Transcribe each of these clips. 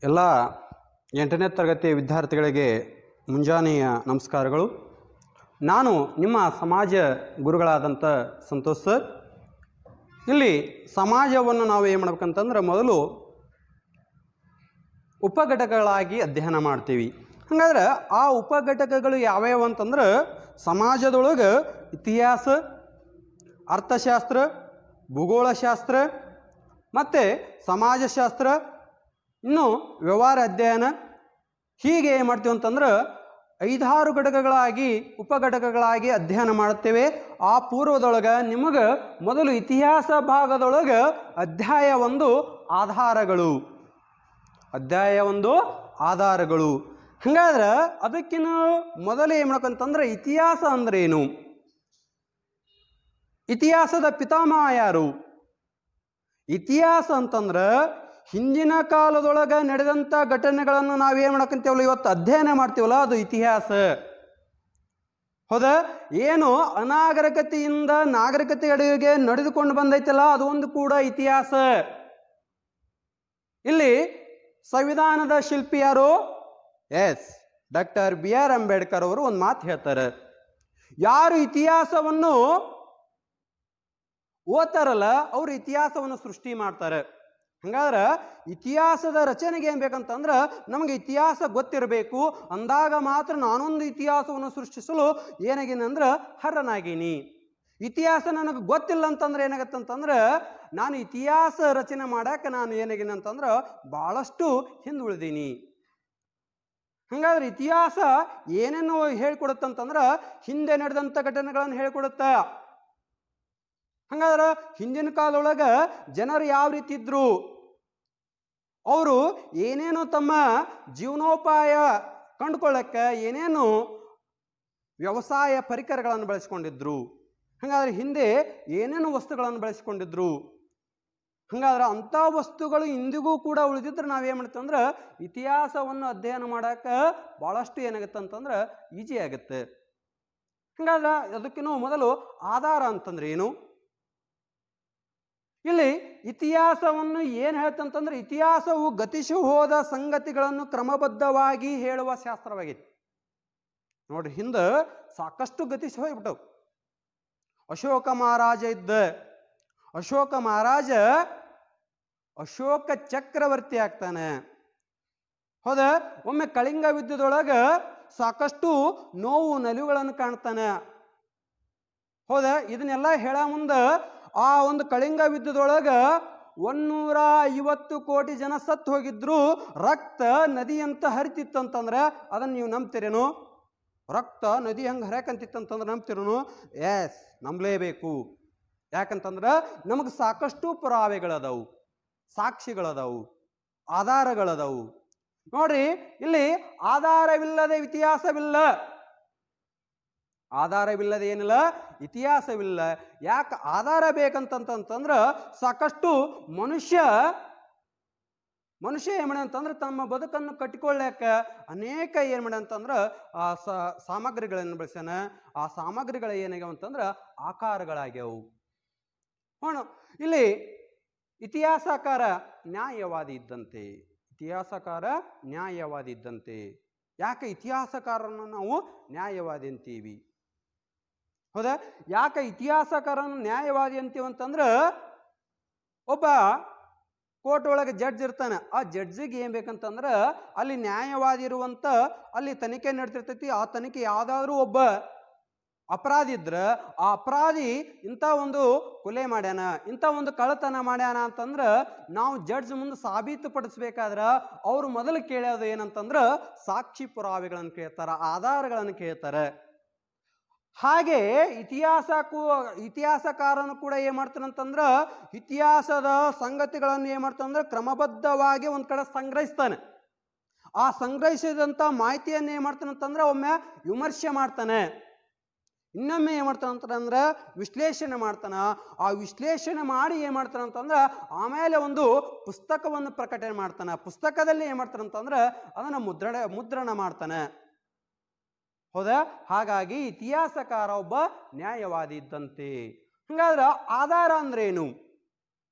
ಎಲ್ಲ 8ನೇ ತರಗತಿ ವಿದ್ಯಾರ್ಥಿಗಳಿಗೆ ಮುಂಜಾನೆಯ ನಮಸ್ಕಾರಗಳು. ನಾನು ನಿಮ್ಮ ಸಮಾಜ ಗುರುಗಳಾದಂಥ ಸಂತೋಷ್ ಸರ್. ಇಲ್ಲಿ ಸಮಾಜವನ್ನು ನಾವು ಏನು ಮಾಡ್ಬೇಕಂತಂದ್ರೆ ಮೊದಲು ಉಪಘಟಕಗಳಾಗಿ ಅಧ್ಯಯನ ಮಾಡ್ತೀವಿ. ಹಾಗಾದ್ರೆ ಆ ಉಪಘಟಕಗಳು ಯಾವ್ಯಾವ ಅಂತಂದ್ರೆ ಸಮಾಜದೊಳಗೆ ಇತಿಹಾಸ, ಅರ್ಥಶಾಸ್ತ್ರ, ಭೂಗೋಳಶಾಸ್ತ್ರ ಮತ್ತು ಸಮಾಜಶಾಸ್ತ್ರ, ಇನ್ನು ವ್ಯವಹಾರ ಅಧ್ಯಯನ, ಹೀಗೆ ಏನು ಮಾಡ್ತೀವಿ ಅಂತಂದ್ರೆ 5-6 ಘಟಕಗಳಾಗಿ ಉಪಘಟಕಗಳಾಗಿ ಅಧ್ಯಯನ ಮಾಡುತ್ತೇವೆ. ಆ ಪೂರ್ವದೊಳಗೆ ನಿಮಗೆ ಮೊದಲು ಇತಿಹಾಸ ಭಾಗದೊಳಗೆ ಅಧ್ಯಾಯ 1 ಆಧಾರಗಳು, ಅಧ್ಯಾಯ 1 ಆಧಾರಗಳು. ಹಾಗಾದ್ರೆ ಅದಕ್ಕಿಂತ ಮೊದಲು ಏನು ಮಾಡ್ಬೇಕಂತಂದ್ರೆ ಇತಿಹಾಸ ಅಂದ್ರೆ ಏನು, ಇತಿಹಾಸದ ಪಿತಾಮಹ ಯಾರು? ಇತಿಹಾಸ ಅಂತಂದ್ರೆ ಹಿಂದಿನ ಕಾಲದೊಳಗೆ ನಡೆದಂಥ ಘಟನೆಗಳನ್ನು ನಾವೇನು ಮಾಡಕ್ಕಂತೀವಲ್ಲ ಇವತ್ತು ಅಧ್ಯಯನ ಮಾಡ್ತೀವಲ್ಲ ಅದು ಇತಿಹಾಸ. ಹೌದಾ? ಏನು ಅನಾಗರಿಕತೆಯಿಂದ ನಾಗರಿಕತೆಗಳಿಗೆ ನಡೆದುಕೊಂಡು ಬಂದೈತಲ್ಲ ಅದು ಒಂದು ಕೂಡ ಇತಿಹಾಸ. ಇಲ್ಲಿ ಸಂವಿಧಾನದ ಶಿಲ್ಪಿ ಯಾರು? ಡಾಕ್ಟರ್ BR ಅಂಬೇಡ್ಕರ್ ಅವರು ಒಂದು ಮಾತು ಹೇಳ್ತಾರೆ, ಯಾರು ಇತಿಹಾಸವನ್ನು ಓದ್ತಾರಲ್ಲ ಅವರು ಇತಿಹಾಸವನ್ನು ಸೃಷ್ಟಿ ಮಾಡ್ತಾರೆ. ಹಂಗಾದ್ರೆ ಇತಿಹಾಸದ ರಚನೆಗೆ ಏನು ಬೇಕಂತಂದ್ರೆ ನಮಗೆ ಇತಿಹಾಸ ಗೊತ್ತಿರಬೇಕು. ಅಂದಾಗ ಮಾತ್ರ ನಾನೊಂದು ಇತಿಹಾಸವನ್ನು ಸೃಷ್ಟಿಸಲು ಏನಾಗೀನಿ ಅಂದ್ರೆ ಹರನಾಗೀನಿ. ಇತಿಹಾಸ ನನಗೆ ಗೊತ್ತಿಲ್ಲ ಅಂತಂದ್ರೆ ಏನಾಗತ್ತಂತಂದ್ರೆ ನಾನು ಇತಿಹಾಸ ರಚನೆ ಮಾಡಕ್ಕೆ ನಾನು ಏನಾಗೀನಿ ಅಂತಂದ್ರೆ ಭಾಳಷ್ಟು ಹಿಂದುಳಿದೀನಿ. ಹಂಗಾದ್ರೆ ಇತಿಹಾಸ ಏನೇನು ಹೇಳ್ಕೊಡುತ್ತಂತಂದ್ರೆ ಹಿಂದೆ ನಡೆದಂಥ ಘಟನೆಗಳನ್ನು ಹೇಳ್ಕೊಡುತ್ತ. ಹಂಗಾದ್ರೆ ಹಿಂದಿನ ಕಾಲದೊಳಗೆ ಜನರು ಯಾವ ರೀತಿ ಇದ್ರು, ಅವರು ಏನೇನು ತಮ್ಮ ಜೀವನೋಪಾಯ ಕಂಡುಕೊಳ್ಳಕ್ಕೆ ಏನೇನು ವ್ಯವಸಾಯ ಪರಿಕರಗಳನ್ನು ಬಳಸ್ಕೊಂಡಿದ್ರು, ಹಾಗಾದ್ರೆ ಹಿಂದೆ ಏನೇನು ವಸ್ತುಗಳನ್ನು ಬಳಸ್ಕೊಂಡಿದ್ರು. ಹಾಗಾದ್ರೆ ಅಂಥ ವಸ್ತುಗಳು ಇಂದಿಗೂ ಕೂಡ ಉಳಿದಿದ್ರೆ ನಾವೇನು ಮಾಡ್ತೀವಿ ಅಂದ್ರೆ ಇತಿಹಾಸವನ್ನು ಅಧ್ಯಯನ ಮಾಡಕ್ಕೆ ಭಾಳಷ್ಟು ಏನಾಗುತ್ತೆ ಅಂತಂದ್ರೆ ಈಜಿ ಆಗುತ್ತೆ. ಹಾಗಾದ್ರೆ ಅದಕ್ಕಿನ್ನೂ ಮೊದಲು ಆಧಾರ ಅಂತಂದ್ರೆ ಏನು? ಇಲ್ಲಿ ಇತಿಹಾಸವನ್ನು ಏನು ಹೇಳ್ತಂತಂದ್ರೆ ಇತಿಹಾಸವು ಗತಿಸಿ ಹೋದ ಸಂಗತಿಗಳನ್ನು ಕ್ರಮಬದ್ಧವಾಗಿ ಹೇಳುವ ಶಾಸ್ತ್ರವಾಗಿದೆ. ನೋಡ್ರಿ, ಹಿಂದೆ ಸಾಕಷ್ಟು ಗತಿಸಿ ಹೋಗ್ಬಿಟ್ಟವು. ಅಶೋಕ ಮಹಾರಾಜ ಇದ್ದ, ಅಶೋಕ ಮಹಾರಾಜ ಅಶೋಕ ಚಕ್ರವರ್ತಿ ಆಗ್ತಾನೆ. ಹೌದಾ? ಒಮ್ಮೆ ಕಳಿಂಗ ಯುದ್ಧದೊಳಗೆ ಸಾಕಷ್ಟು ನೋವು ನಲಿವುಗಳನ್ನು ಕಾಣ್ತಾನೆ. ಹೌದಾ? ಇದನ್ನೆಲ್ಲ ಹೇಳ ಮುಂದೆ ಆ ಒಂದು ಕಳಿಂಗ ಯುದ್ಧದೊಳಗೆ 150 ಕೋಟಿ ಜನ ಸತ್ತು ಹೋಗಿದ್ರು. ರಕ್ತ ನದಿ ಅಂತ ಹರಿತಿತ್ತಂತಂದ್ರೆ ಅದನ್ನು ನೀವು ನಂಬ್ತಿರೇನು? ರಕ್ತ ನದಿ ಹಂಗೆ ಹರಿಯಕಂತಿತ್ತಂತಂದ್ರೆ ನಂಬ್ತಿರೇನು? ನಂಬಲೇಬೇಕು. ಯಾಕಂತಂದ್ರೆ ನಮಗೆ ಸಾಕಷ್ಟು ಪುರಾವೆಗಳದಾವು, ಸಾಕ್ಷಿಗಳದಾವು, ಆಧಾರಗಳದಾವು. ನೋಡ್ರಿ, ಇಲ್ಲಿ ಆಧಾರವಿಲ್ಲದೆ ಇತಿಹಾಸವಿಲ್ಲ, ಆಧಾರವಿಲ್ಲದೆ ಏನಿಲ್ಲ ಇತಿಹಾಸವಿಲ್ಲ. ಯಾಕೆ ಆಧಾರ ಬೇಕಂತಂತಂದ್ರೆ ಸಾಕಷ್ಟು ಮನುಷ್ಯ ಏನು ಮಾಡ ಅಂತಂದ್ರೆ ತಮ್ಮ ಬದುಕನ್ನು ಕಟ್ಟಿಕೊಳ್ಳಕ್ಕೆ ಅನೇಕ ಏನು ಮಾಡ ಅಂತಂದ್ರೆ ಸಾಮಗ್ರಿಗಳನ್ನು ಬಳಸ್ಯಾನ. ಆ ಸಾಮಗ್ರಿಗಳು ಏನಾಗ್ಯಾವ ಅಂತಂದ್ರೆ ಆಕಾರಗಳಾಗ್ಯಾವು. ಇಲ್ಲಿ ಇತಿಹಾಸಕಾರ ನ್ಯಾಯವಾದಿ ಇದ್ದಂತೆ, ಇತಿಹಾಸಕಾರ ನ್ಯಾಯವಾದಿ ಇದ್ದಂತೆ. ಯಾಕೆ ಇತಿಹಾಸಕಾರರನ್ನು ನಾವು ನ್ಯಾಯವಾದಿ ಅಂತೀವಿ? ಹೌದಾ? ಯಾಕೆ ಇತಿಹಾಸಕಾರನ ನ್ಯಾಯವಾದಿ ಅಂತೀವಂತಂದ್ರೆ ಒಬ್ಬ ಕೋರ್ಟ್ ಒಳಗೆ ಜಡ್ಜ್ ಇರ್ತಾನೆ. ಆ ಜಡ್ಜಿಗೆ ಏನು ಬೇಕಂತಂದ್ರೆ ಅಲ್ಲಿ ನ್ಯಾಯವಾದಿ ಇರುವಂತ ಅಲ್ಲಿ ತನಿಖೆ ನಡ್ತಿರ್ತೈತಿ. ಆ ತನಿಖೆ ಯಾವುದಾದ್ರೂ ಒಬ್ಬ ಅಪರಾಧಿ ಇದ್ರೆ ಆ ಅಪರಾಧಿ ಇಂಥ ಒಂದು ಕೊಲೆ ಮಾಡ್ಯಾನ, ಇಂಥ ಒಂದು ಕಳ್ಳತನ ಮಾಡ್ಯಾನ ಅಂತಂದ್ರೆ ನಾವು ಜಡ್ಜ್ ಮುಂದೆ ಸಾಬೀತುಪಡಿಸ್ಬೇಕಾದ್ರೆ ಅವರು ಮೊದಲು ಕೇಳೋದು ಏನಂತಂದ್ರೆ ಸಾಕ್ಷಿ ಪುರಾವೆಗಳನ್ನು ಕೇಳ್ತಾರೆ, ಆಧಾರಗಳನ್ನು ಕೇಳ್ತಾರೆ. ಹಾಗೆ ಇತಿಹಾಸಕಾರನು ಕೂಡ ಏನ್ ಮಾಡ್ತಾನಂತಂದ್ರೆ ಇತಿಹಾಸದ ಸಂಗತಿಗಳನ್ನು ಏನ್ ಮಾಡ್ತಾನಂದ್ರೆ ಕ್ರಮಬದ್ಧವಾಗಿ ಒಂದ್ ಕಡೆ ಸಂಗ್ರಹಿಸ್ತಾನೆ. ಆ ಸಂಗ್ರಹಿಸಿದಂತ ಮಾಹಿತಿಯನ್ನು ಏನ್ ಮಾಡ್ತಾನಂತಂದ್ರೆ ಒಮ್ಮೆ ವಿಮರ್ಶೆ ಮಾಡ್ತಾನೆ, ಇನ್ನೊಮ್ಮೆ ಏನ್ ಮಾಡ್ತಾನಂತಂದ್ರೆ ವಿಶ್ಲೇಷಣೆ ಮಾಡ್ತಾನ. ಆ ವಿಶ್ಲೇಷಣೆ ಮಾಡಿ ಏನ್ ಮಾಡ್ತಾನಂತಂದ್ರೆ ಆಮೇಲೆ ಒಂದು ಪುಸ್ತಕವನ್ನು ಪ್ರಕಟಣೆ ಮಾಡ್ತಾನೆ. ಪುಸ್ತಕದಲ್ಲಿ ಏನ್ ಮಾಡ್ತಾನಂತಂದ್ರೆ ಅದನ್ನ ಮುದ್ರಣ ಮಾಡ್ತಾನೆ. ಹೌದಾ? ಹಾಗಾಗಿ ಇತಿಹಾಸಕಾರ ಒಬ್ಬ ನ್ಯಾಯವಾದಿ ಇದ್ದಂತೆ. ಹಂಗಾದ್ರೆ ಆಧಾರ ಅಂದ್ರೆ ಏನು?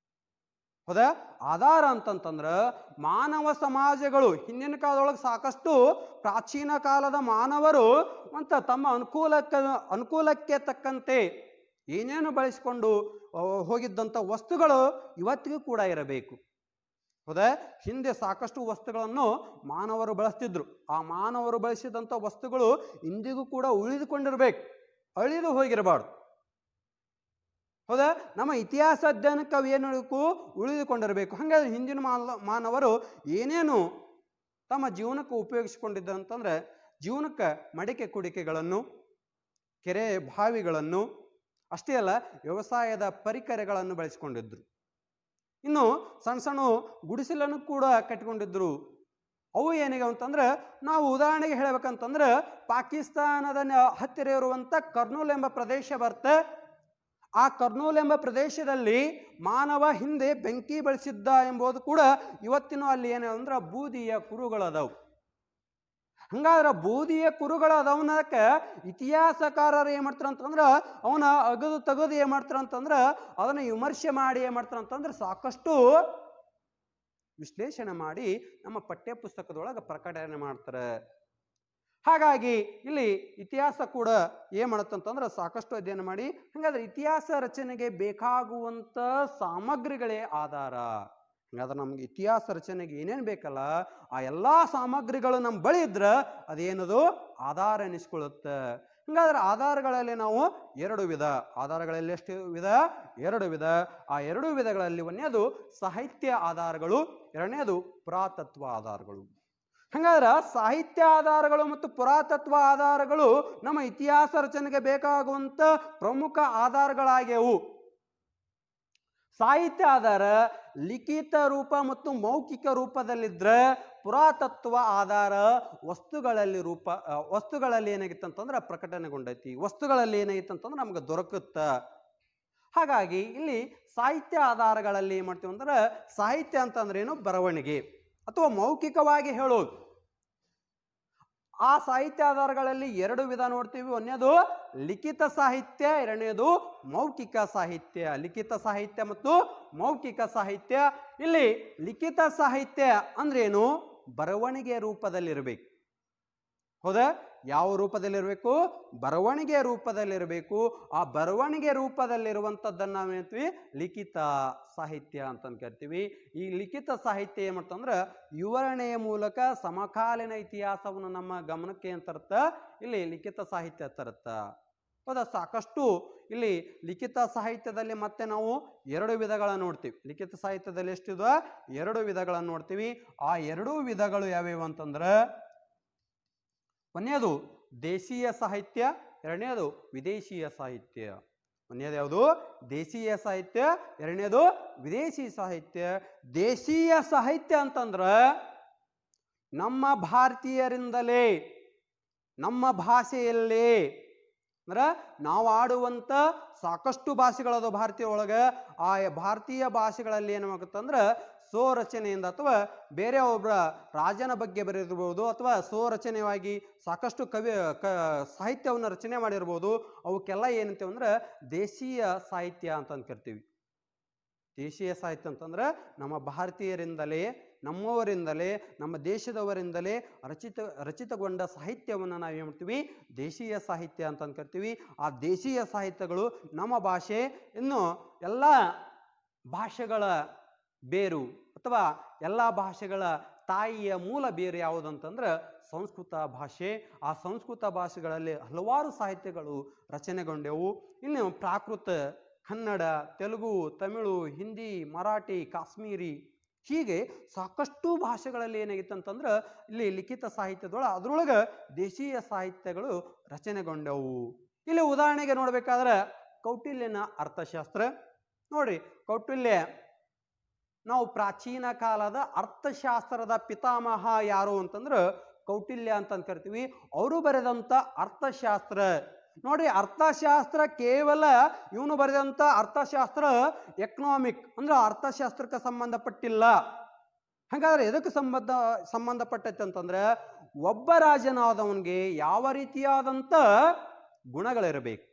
ಹೌದಾ? ಆಧಾರ ಅಂತಂತಂದ್ರೆ ಮಾನವ ಸಮಾಜಗಳು ಹಿಂದಿನ ಕಾಲದೊಳಗೆ ಸಾಕಷ್ಟು ಪ್ರಾಚೀನ ಕಾಲದ ಮಾನವರು ಅಂತ ತಮ್ಮ ಅನುಕೂಲಕ್ಕೆ ತಕ್ಕಂತೆ ಏನೇನು ಬಳಸಿಕೊಂಡು ಹೋಗಿದ್ದಂಥ ವಸ್ತುಗಳು ಇವತ್ತಿಗೂ ಕೂಡ ಇರಬೇಕು. ಹೌದಾ? ಹಿಂದೆ ಸಾಕಷ್ಟು ವಸ್ತುಗಳನ್ನು ಮಾನವರು ಬಳಸ್ತಿದ್ರು. ಆ ಮಾನವರು ಬಳಸಿದಂಥ ವಸ್ತುಗಳು ಇಂದಿಗೂ ಕೂಡ ಉಳಿದುಕೊಂಡಿರ್ಬೇಕು, ಅಳಿದು ಹೋಗಿರಬಾರ್ದು. ಹೌದಾ? ನಮ್ಮ ಇತಿಹಾಸ ಅಧ್ಯಯನಕ್ಕೆ ಅವು ಏನು ಉಳಿದುಕೊಂಡಿರಬೇಕು. ಹಾಗಾದ್ರೆ ಹಿಂದಿನ ಮಾನವರು ಏನೇನು ತಮ್ಮ ಜೀವನಕ್ಕೆ ಉಪಯೋಗಿಸಿಕೊಂಡಿದ್ದ ಅಂತಂದ್ರೆ, ಜೀವನಕ್ಕೆ ಮಡಿಕೆ ಕುಡಿಕೆಗಳನ್ನು, ಕೆರೆ ಬಾವಿಗಳನ್ನು, ಅಷ್ಟೇ ಅಲ್ಲ ವ್ಯವಸಾಯದ ಪರಿಕರಗಳನ್ನು ಬಳಸಿಕೊಂಡಿದ್ರು. ಇನ್ನು ಸಣ್ಣ ಸಣ್ಣ ಗುಡಿಸಲನ್ನು ಕೂಡ ಕಟ್ಟಿಕೊಂಡಿದ್ರು. ಅವು ಏನಿಗೆ ಅಂತಂದ್ರೆ, ನಾವು ಉದಾಹರಣೆಗೆ ಹೇಳ್ಬೇಕಂತಂದ್ರೆ ಪಾಕಿಸ್ತಾನದ ಹತ್ತಿರ ಇರುವಂಥ ಕರ್ನೂಲ್ ಎಂಬ ಪ್ರದೇಶ ಬರುತ್ತೆ. ಆ ಕರ್ನೂಲ್ ಎಂಬ ಪ್ರದೇಶದಲ್ಲಿ ಮಾನವ ಹಿಂದೆ ಬೆಂಕಿ ಬೆಳೆಸಿದ್ದ ಎಂಬುದು ಕೂಡ ಇವತ್ತಿನೂ ಅಲ್ಲಿ ಏನು ಅಂದ್ರೆ ಬೂದಿಯ ಕುರುಗಳದವು. ಹಂಗಾದ್ರೆ ಬೂದಿಯ ಕುರುಗಳದವನಕ್ಕೆ ಇತಿಹಾಸಕಾರರು ಏನ್ ಮಾಡ್ತಾರ ಅಂತಂದ್ರೆ ಅವನ ತೆಗೆದು ಏನ್ ಮಾಡ್ತಾರ ಅಂತಂದ್ರೆ ಅದನ್ನ ವಿಮರ್ಶೆ ಮಾಡಿ ಏನ್ ಮಾಡ್ತಾರ ಅಂತಂದ್ರೆ ಸಾಕಷ್ಟು ವಿಶ್ಲೇಷಣೆ ಮಾಡಿ ನಮ್ಮ ಪಠ್ಯ ಪುಸ್ತಕದೊಳಗೆ ಪ್ರಕಟಣೆ ಮಾಡ್ತಾರೆ. ಹಾಗಾಗಿ ಇಲ್ಲಿ ಇತಿಹಾಸ ಕೂಡ ಏನ್ ಮಾಡತ್ತಂತಂದ್ರೆ ಸಾಕಷ್ಟು ಅಧ್ಯಯನ ಮಾಡಿ, ಹಾಗಾದ್ರೆ ಇತಿಹಾಸ ರಚನೆಗೆ ಬೇಕಾಗುವಂತ ಸಾಮಗ್ರಿಗಳೇ ಆಧಾರ. ಹಾಗಾದ್ರೆ ನಮ್ಗೆ ಇತಿಹಾಸ ರಚನೆಗೆ ಏನೇನು ಬೇಕಲ್ಲ ಆ ಎಲ್ಲಾ ಸಾಮಗ್ರಿಗಳು ನಮ್ಮ ಬಳಿ ಇದ್ರ ಅದೇನದು ಆಧಾರ ಎನಿಸ್ಕೊಳ್ಳುತ್ತೆ. ಹಾಗಾದ್ರೆ ಆಧಾರಗಳಲ್ಲಿ ನಾವು ಎರಡು ವಿಧ. ಆಧಾರಗಳಲ್ಲಿ ಎಷ್ಟು ವಿಧ? ಎರಡು ವಿಧ. ಆ ಎರಡು ವಿಧಗಳಲ್ಲಿ ಒಂದನೇದು ಸಾಹಿತ್ಯ ಆಧಾರಗಳು, ಎರಡನೇದು ಪುರಾತತ್ವ ಆಧಾರಗಳು. ಹಂಗಾದ್ರೆ ಸಾಹಿತ್ಯ ಆಧಾರಗಳು ಮತ್ತು ಪುರಾತತ್ವ ಆಧಾರಗಳು ನಮ್ಮ ಇತಿಹಾಸ ರಚನೆಗೆ ಬೇಕಾಗುವಂತ ಪ್ರಮುಖ ಆಧಾರಗಳಾಗ್ಯವು. ಸಾಹಿತ್ಯ ಆಧಾರ ಲಿಖಿತ ರೂಪ ಮತ್ತು ಮೌಖಿಕ ರೂಪದಲ್ಲಿದ್ರೆ, ಪುರಾತತ್ವ ಆಧಾರ ವಸ್ತುಗಳಲ್ಲಿ ಏನಾಗಿತ್ತು ಅಂತಂದ್ರೆ ಪ್ರಕಟಣೆಗೊಂಡೈತಿ, ವಸ್ತುಗಳಲ್ಲಿ ಏನಾಗಿತ್ತು ಅಂತಂದ್ರೆ ನಮ್ಗೆ ದೊರಕುತ್ತ. ಹಾಗಾಗಿ ಇಲ್ಲಿ ಸಾಹಿತ್ಯ ಆಧಾರಗಳಲ್ಲಿ ಏನ್ ಮಾಡ್ತೀವಿ ಅಂದ್ರೆ, ಸಾಹಿತ್ಯ ಅಂತಂದ್ರೆ ಏನು? ಬರವಣಿಗೆ ಅಥವಾ ಮೌಖಿಕವಾಗಿ ಹೇಳೋದು. ಆ ಸಾಹಿತ್ಯ ಆಧಾರಗಳಲ್ಲಿ ಎರಡು ವಿಧ ನೋಡ್ತೀವಿ. ಒಂದನೇದು ಲಿಖಿತ ಸಾಹಿತ್ಯ, ಎರಡನೇದು ಮೌಖಿಕ ಸಾಹಿತ್ಯ. ಲಿಖಿತ ಸಾಹಿತ್ಯ ಮತ್ತು ಮೌಖಿಕ ಸಾಹಿತ್ಯ. ಇಲ್ಲಿ ಲಿಖಿತ ಸಾಹಿತ್ಯ ಅಂದ್ರೇನು? ಬರವಣಿಗೆ ರೂಪದಲ್ಲಿರಬೇಕು. ಹೌದಾ? ಯಾವ ರೂಪದಲ್ಲಿರಬೇಕು? ಬರವಣಿಗೆ ರೂಪದಲ್ಲಿರಬೇಕು. ಆ ಬರವಣಿಗೆ ರೂಪದಲ್ಲಿರುವಂಥದ್ದನ್ನು ನಾವು ಹೇಳ್ತೀವಿ ಲಿಖಿತ ಸಾಹಿತ್ಯ ಅಂತ ಕರಿತೀವಿ. ಈ ಲಿಖಿತ ಸಾಹಿತ್ಯ ಏನ್ ಮಾಡ್ತಂದ್ರೆ ವಿವರಣೆಯ ಮೂಲಕ ಸಮಕಾಲೀನ ಇತಿಹಾಸವನ್ನು ನಮ್ಮ ಗಮನಕ್ಕೆ ಏನ್ ತರುತ್ತ? ಇಲ್ಲಿ ಲಿಖಿತ ಸಾಹಿತ್ಯ ತರುತ್ತ. ಹೌದಾ? ಸಾಕಷ್ಟು ಇಲ್ಲಿ ಲಿಖಿತ ಸಾಹಿತ್ಯದಲ್ಲಿ ಮತ್ತೆ ನಾವು ಎರಡು ವಿಧಗಳನ್ನು ನೋಡ್ತೀವಿ. ಲಿಖಿತ ಸಾಹಿತ್ಯದಲ್ಲಿ ಎಷ್ಟಿದೆ? ಎರಡು ವಿಧಗಳನ್ನು ನೋಡ್ತೀವಿ. ಆ ಎರಡೂ ವಿಧಗಳು ಯಾವ್ಯಾವು ಅಂತಂದ್ರೆ, ಒಂದನೇದು ದೇಶೀಯ ಸಾಹಿತ್ಯ, ಎರಡನೇದು ವಿದೇಶೀಯ ಸಾಹಿತ್ಯ. ಒಂದನೇದು ಯಾವುದು? ದೇಶೀಯ ಸಾಹಿತ್ಯ, ಎರಡನೇದು ವಿದೇಶಿ ಸಾಹಿತ್ಯ. ದೇಶೀಯ ಸಾಹಿತ್ಯ ಅಂತಂದ್ರ ನಮ್ಮ ಭಾರತೀಯರಿಂದಲೇ, ನಮ್ಮ ಭಾಷೆಯಲ್ಲೇ, ಅಂದ್ರೆ ನಾವು ಆಡುವಂತ ಸಾಕಷ್ಟು ಭಾಷೆಗಳದು ಭಾರತೀಯ ಒಳಗೆ. ಆ ಭಾರತೀಯ ಭಾಷೆಗಳಲ್ಲಿ ಏನಾಗುತ್ತಂದ್ರೆ ಸ್ವರಚನೆಯಿಂದ ಅಥವಾ ಬೇರೆ ಒಬ್ಬರ ರಾಜನ ಬಗ್ಗೆ ಬರೆದಿರ್ಬೋದು, ಅಥವಾ ಸ್ವರಚನೆಯಾಗಿ ಸಾಕಷ್ಟು ಸಾಹಿತ್ಯವನ್ನು ರಚನೆ ಮಾಡಿರ್ಬೋದು. ಅವಕ್ಕೆಲ್ಲ ಏನಂತೀವಿ ಅಂದ್ರೆ ದೇಶೀಯ ಸಾಹಿತ್ಯ ಅಂತ ಕರಿತೀವಿ. ದೇಶೀಯ ಸಾಹಿತ್ಯ ಅಂತಂದ್ರೆ ನಮ್ಮ ಭಾರತೀಯರಿಂದಲೇ, ನಮ್ಮವರಿಂದಲೇ, ನಮ್ಮ ದೇಶದವರಿಂದಲೇ ರಚಿತಗೊಂಡ ಸಾಹಿತ್ಯವನ್ನು ನಾವು ಏನು ಮಾಡ್ತೀವಿ? ದೇಶೀಯ ಸಾಹಿತ್ಯ ಅಂತ ಕರಿತೀವಿ. ಆ ದೇಶೀಯ ಸಾಹಿತ್ಯಗಳು ನಮ್ಮ ಭಾಷೆ, ಇನ್ನು ಎಲ್ಲ ಭಾಷೆಗಳ ಬೇರು ಅಥವಾ ಎಲ್ಲ ಭಾಷೆಗಳ ತಾಯಿಯ ಮೂಲ ಬೇರು ಯಾವುದಂತಂದ್ರೆ ಸಂಸ್ಕೃತ ಭಾಷೆ. ಆ ಸಂಸ್ಕೃತ ಭಾಷೆಗಳಲ್ಲಿ ಹಲವಾರು ಸಾಹಿತ್ಯಗಳು ರಚನೆಗೊಂಡೆವು. ಇನ್ನು ಪ್ರಾಕೃತ, ಕನ್ನಡ, ತೆಲುಗು, ತಮಿಳು, ಹಿಂದಿ, ಮರಾಠಿ, ಕಾಶ್ಮೀರಿ, ಹೀಗೆ ಸಾಕಷ್ಟು ಭಾಷೆಗಳಲ್ಲಿ ಏನಾಗಿತ್ತು ಅಂತಂದ್ರೆ ಇಲ್ಲಿ ಲಿಖಿತ ಅದರೊಳಗೆ ದೇಶೀಯ ಸಾಹಿತ್ಯಗಳು ರಚನೆಗೊಂಡವು. ಇಲ್ಲಿ ಉದಾಹರಣೆಗೆ ನೋಡ್ಬೇಕಾದ್ರೆ ಕೌಟಿಲ್ಯನ ಅರ್ಥಶಾಸ್ತ್ರ ನೋಡ್ರಿ. ಕೌಟಿಲ್ಯ ನಾವು ಪ್ರಾಚೀನ ಕಾಲದ ಅರ್ಥಶಾಸ್ತ್ರದ ಪಿತಾಮಹ ಯಾರು ಅಂತಂದ್ರೆ ಕೌಟಿಲ್ಯ ಅಂತ ಕರಿತೀವಿ. ಅವರು ಬರೆದಂತ ಅರ್ಥಶಾಸ್ತ್ರ ನೋಡಿ. ಅರ್ಥಶಾಸ್ತ್ರ ಕೇವಲ ಇವನು ಬರೆದಂತ ಅರ್ಥಶಾಸ್ತ್ರ ಎಕನಾಮಿಕ್ ಅಂದ್ರೆ ಅರ್ಥಶಾಸ್ತ್ರಕ್ಕೆ ಸಂಬಂಧಪಟ್ಟಿಲ್ಲ. ಹಾಗಾದ್ರೆ ಎದಕ್ಕೆ ಸಂಬಂಧಪಟ್ಟೈತೆ ಅಂತಂದ್ರೆ ಒಬ್ಬ ರಾಜನಾದವನಿಗೆ ಯಾವ ರೀತಿಯಾದಂತ ಗುಣಗಳಿರಬೇಕು,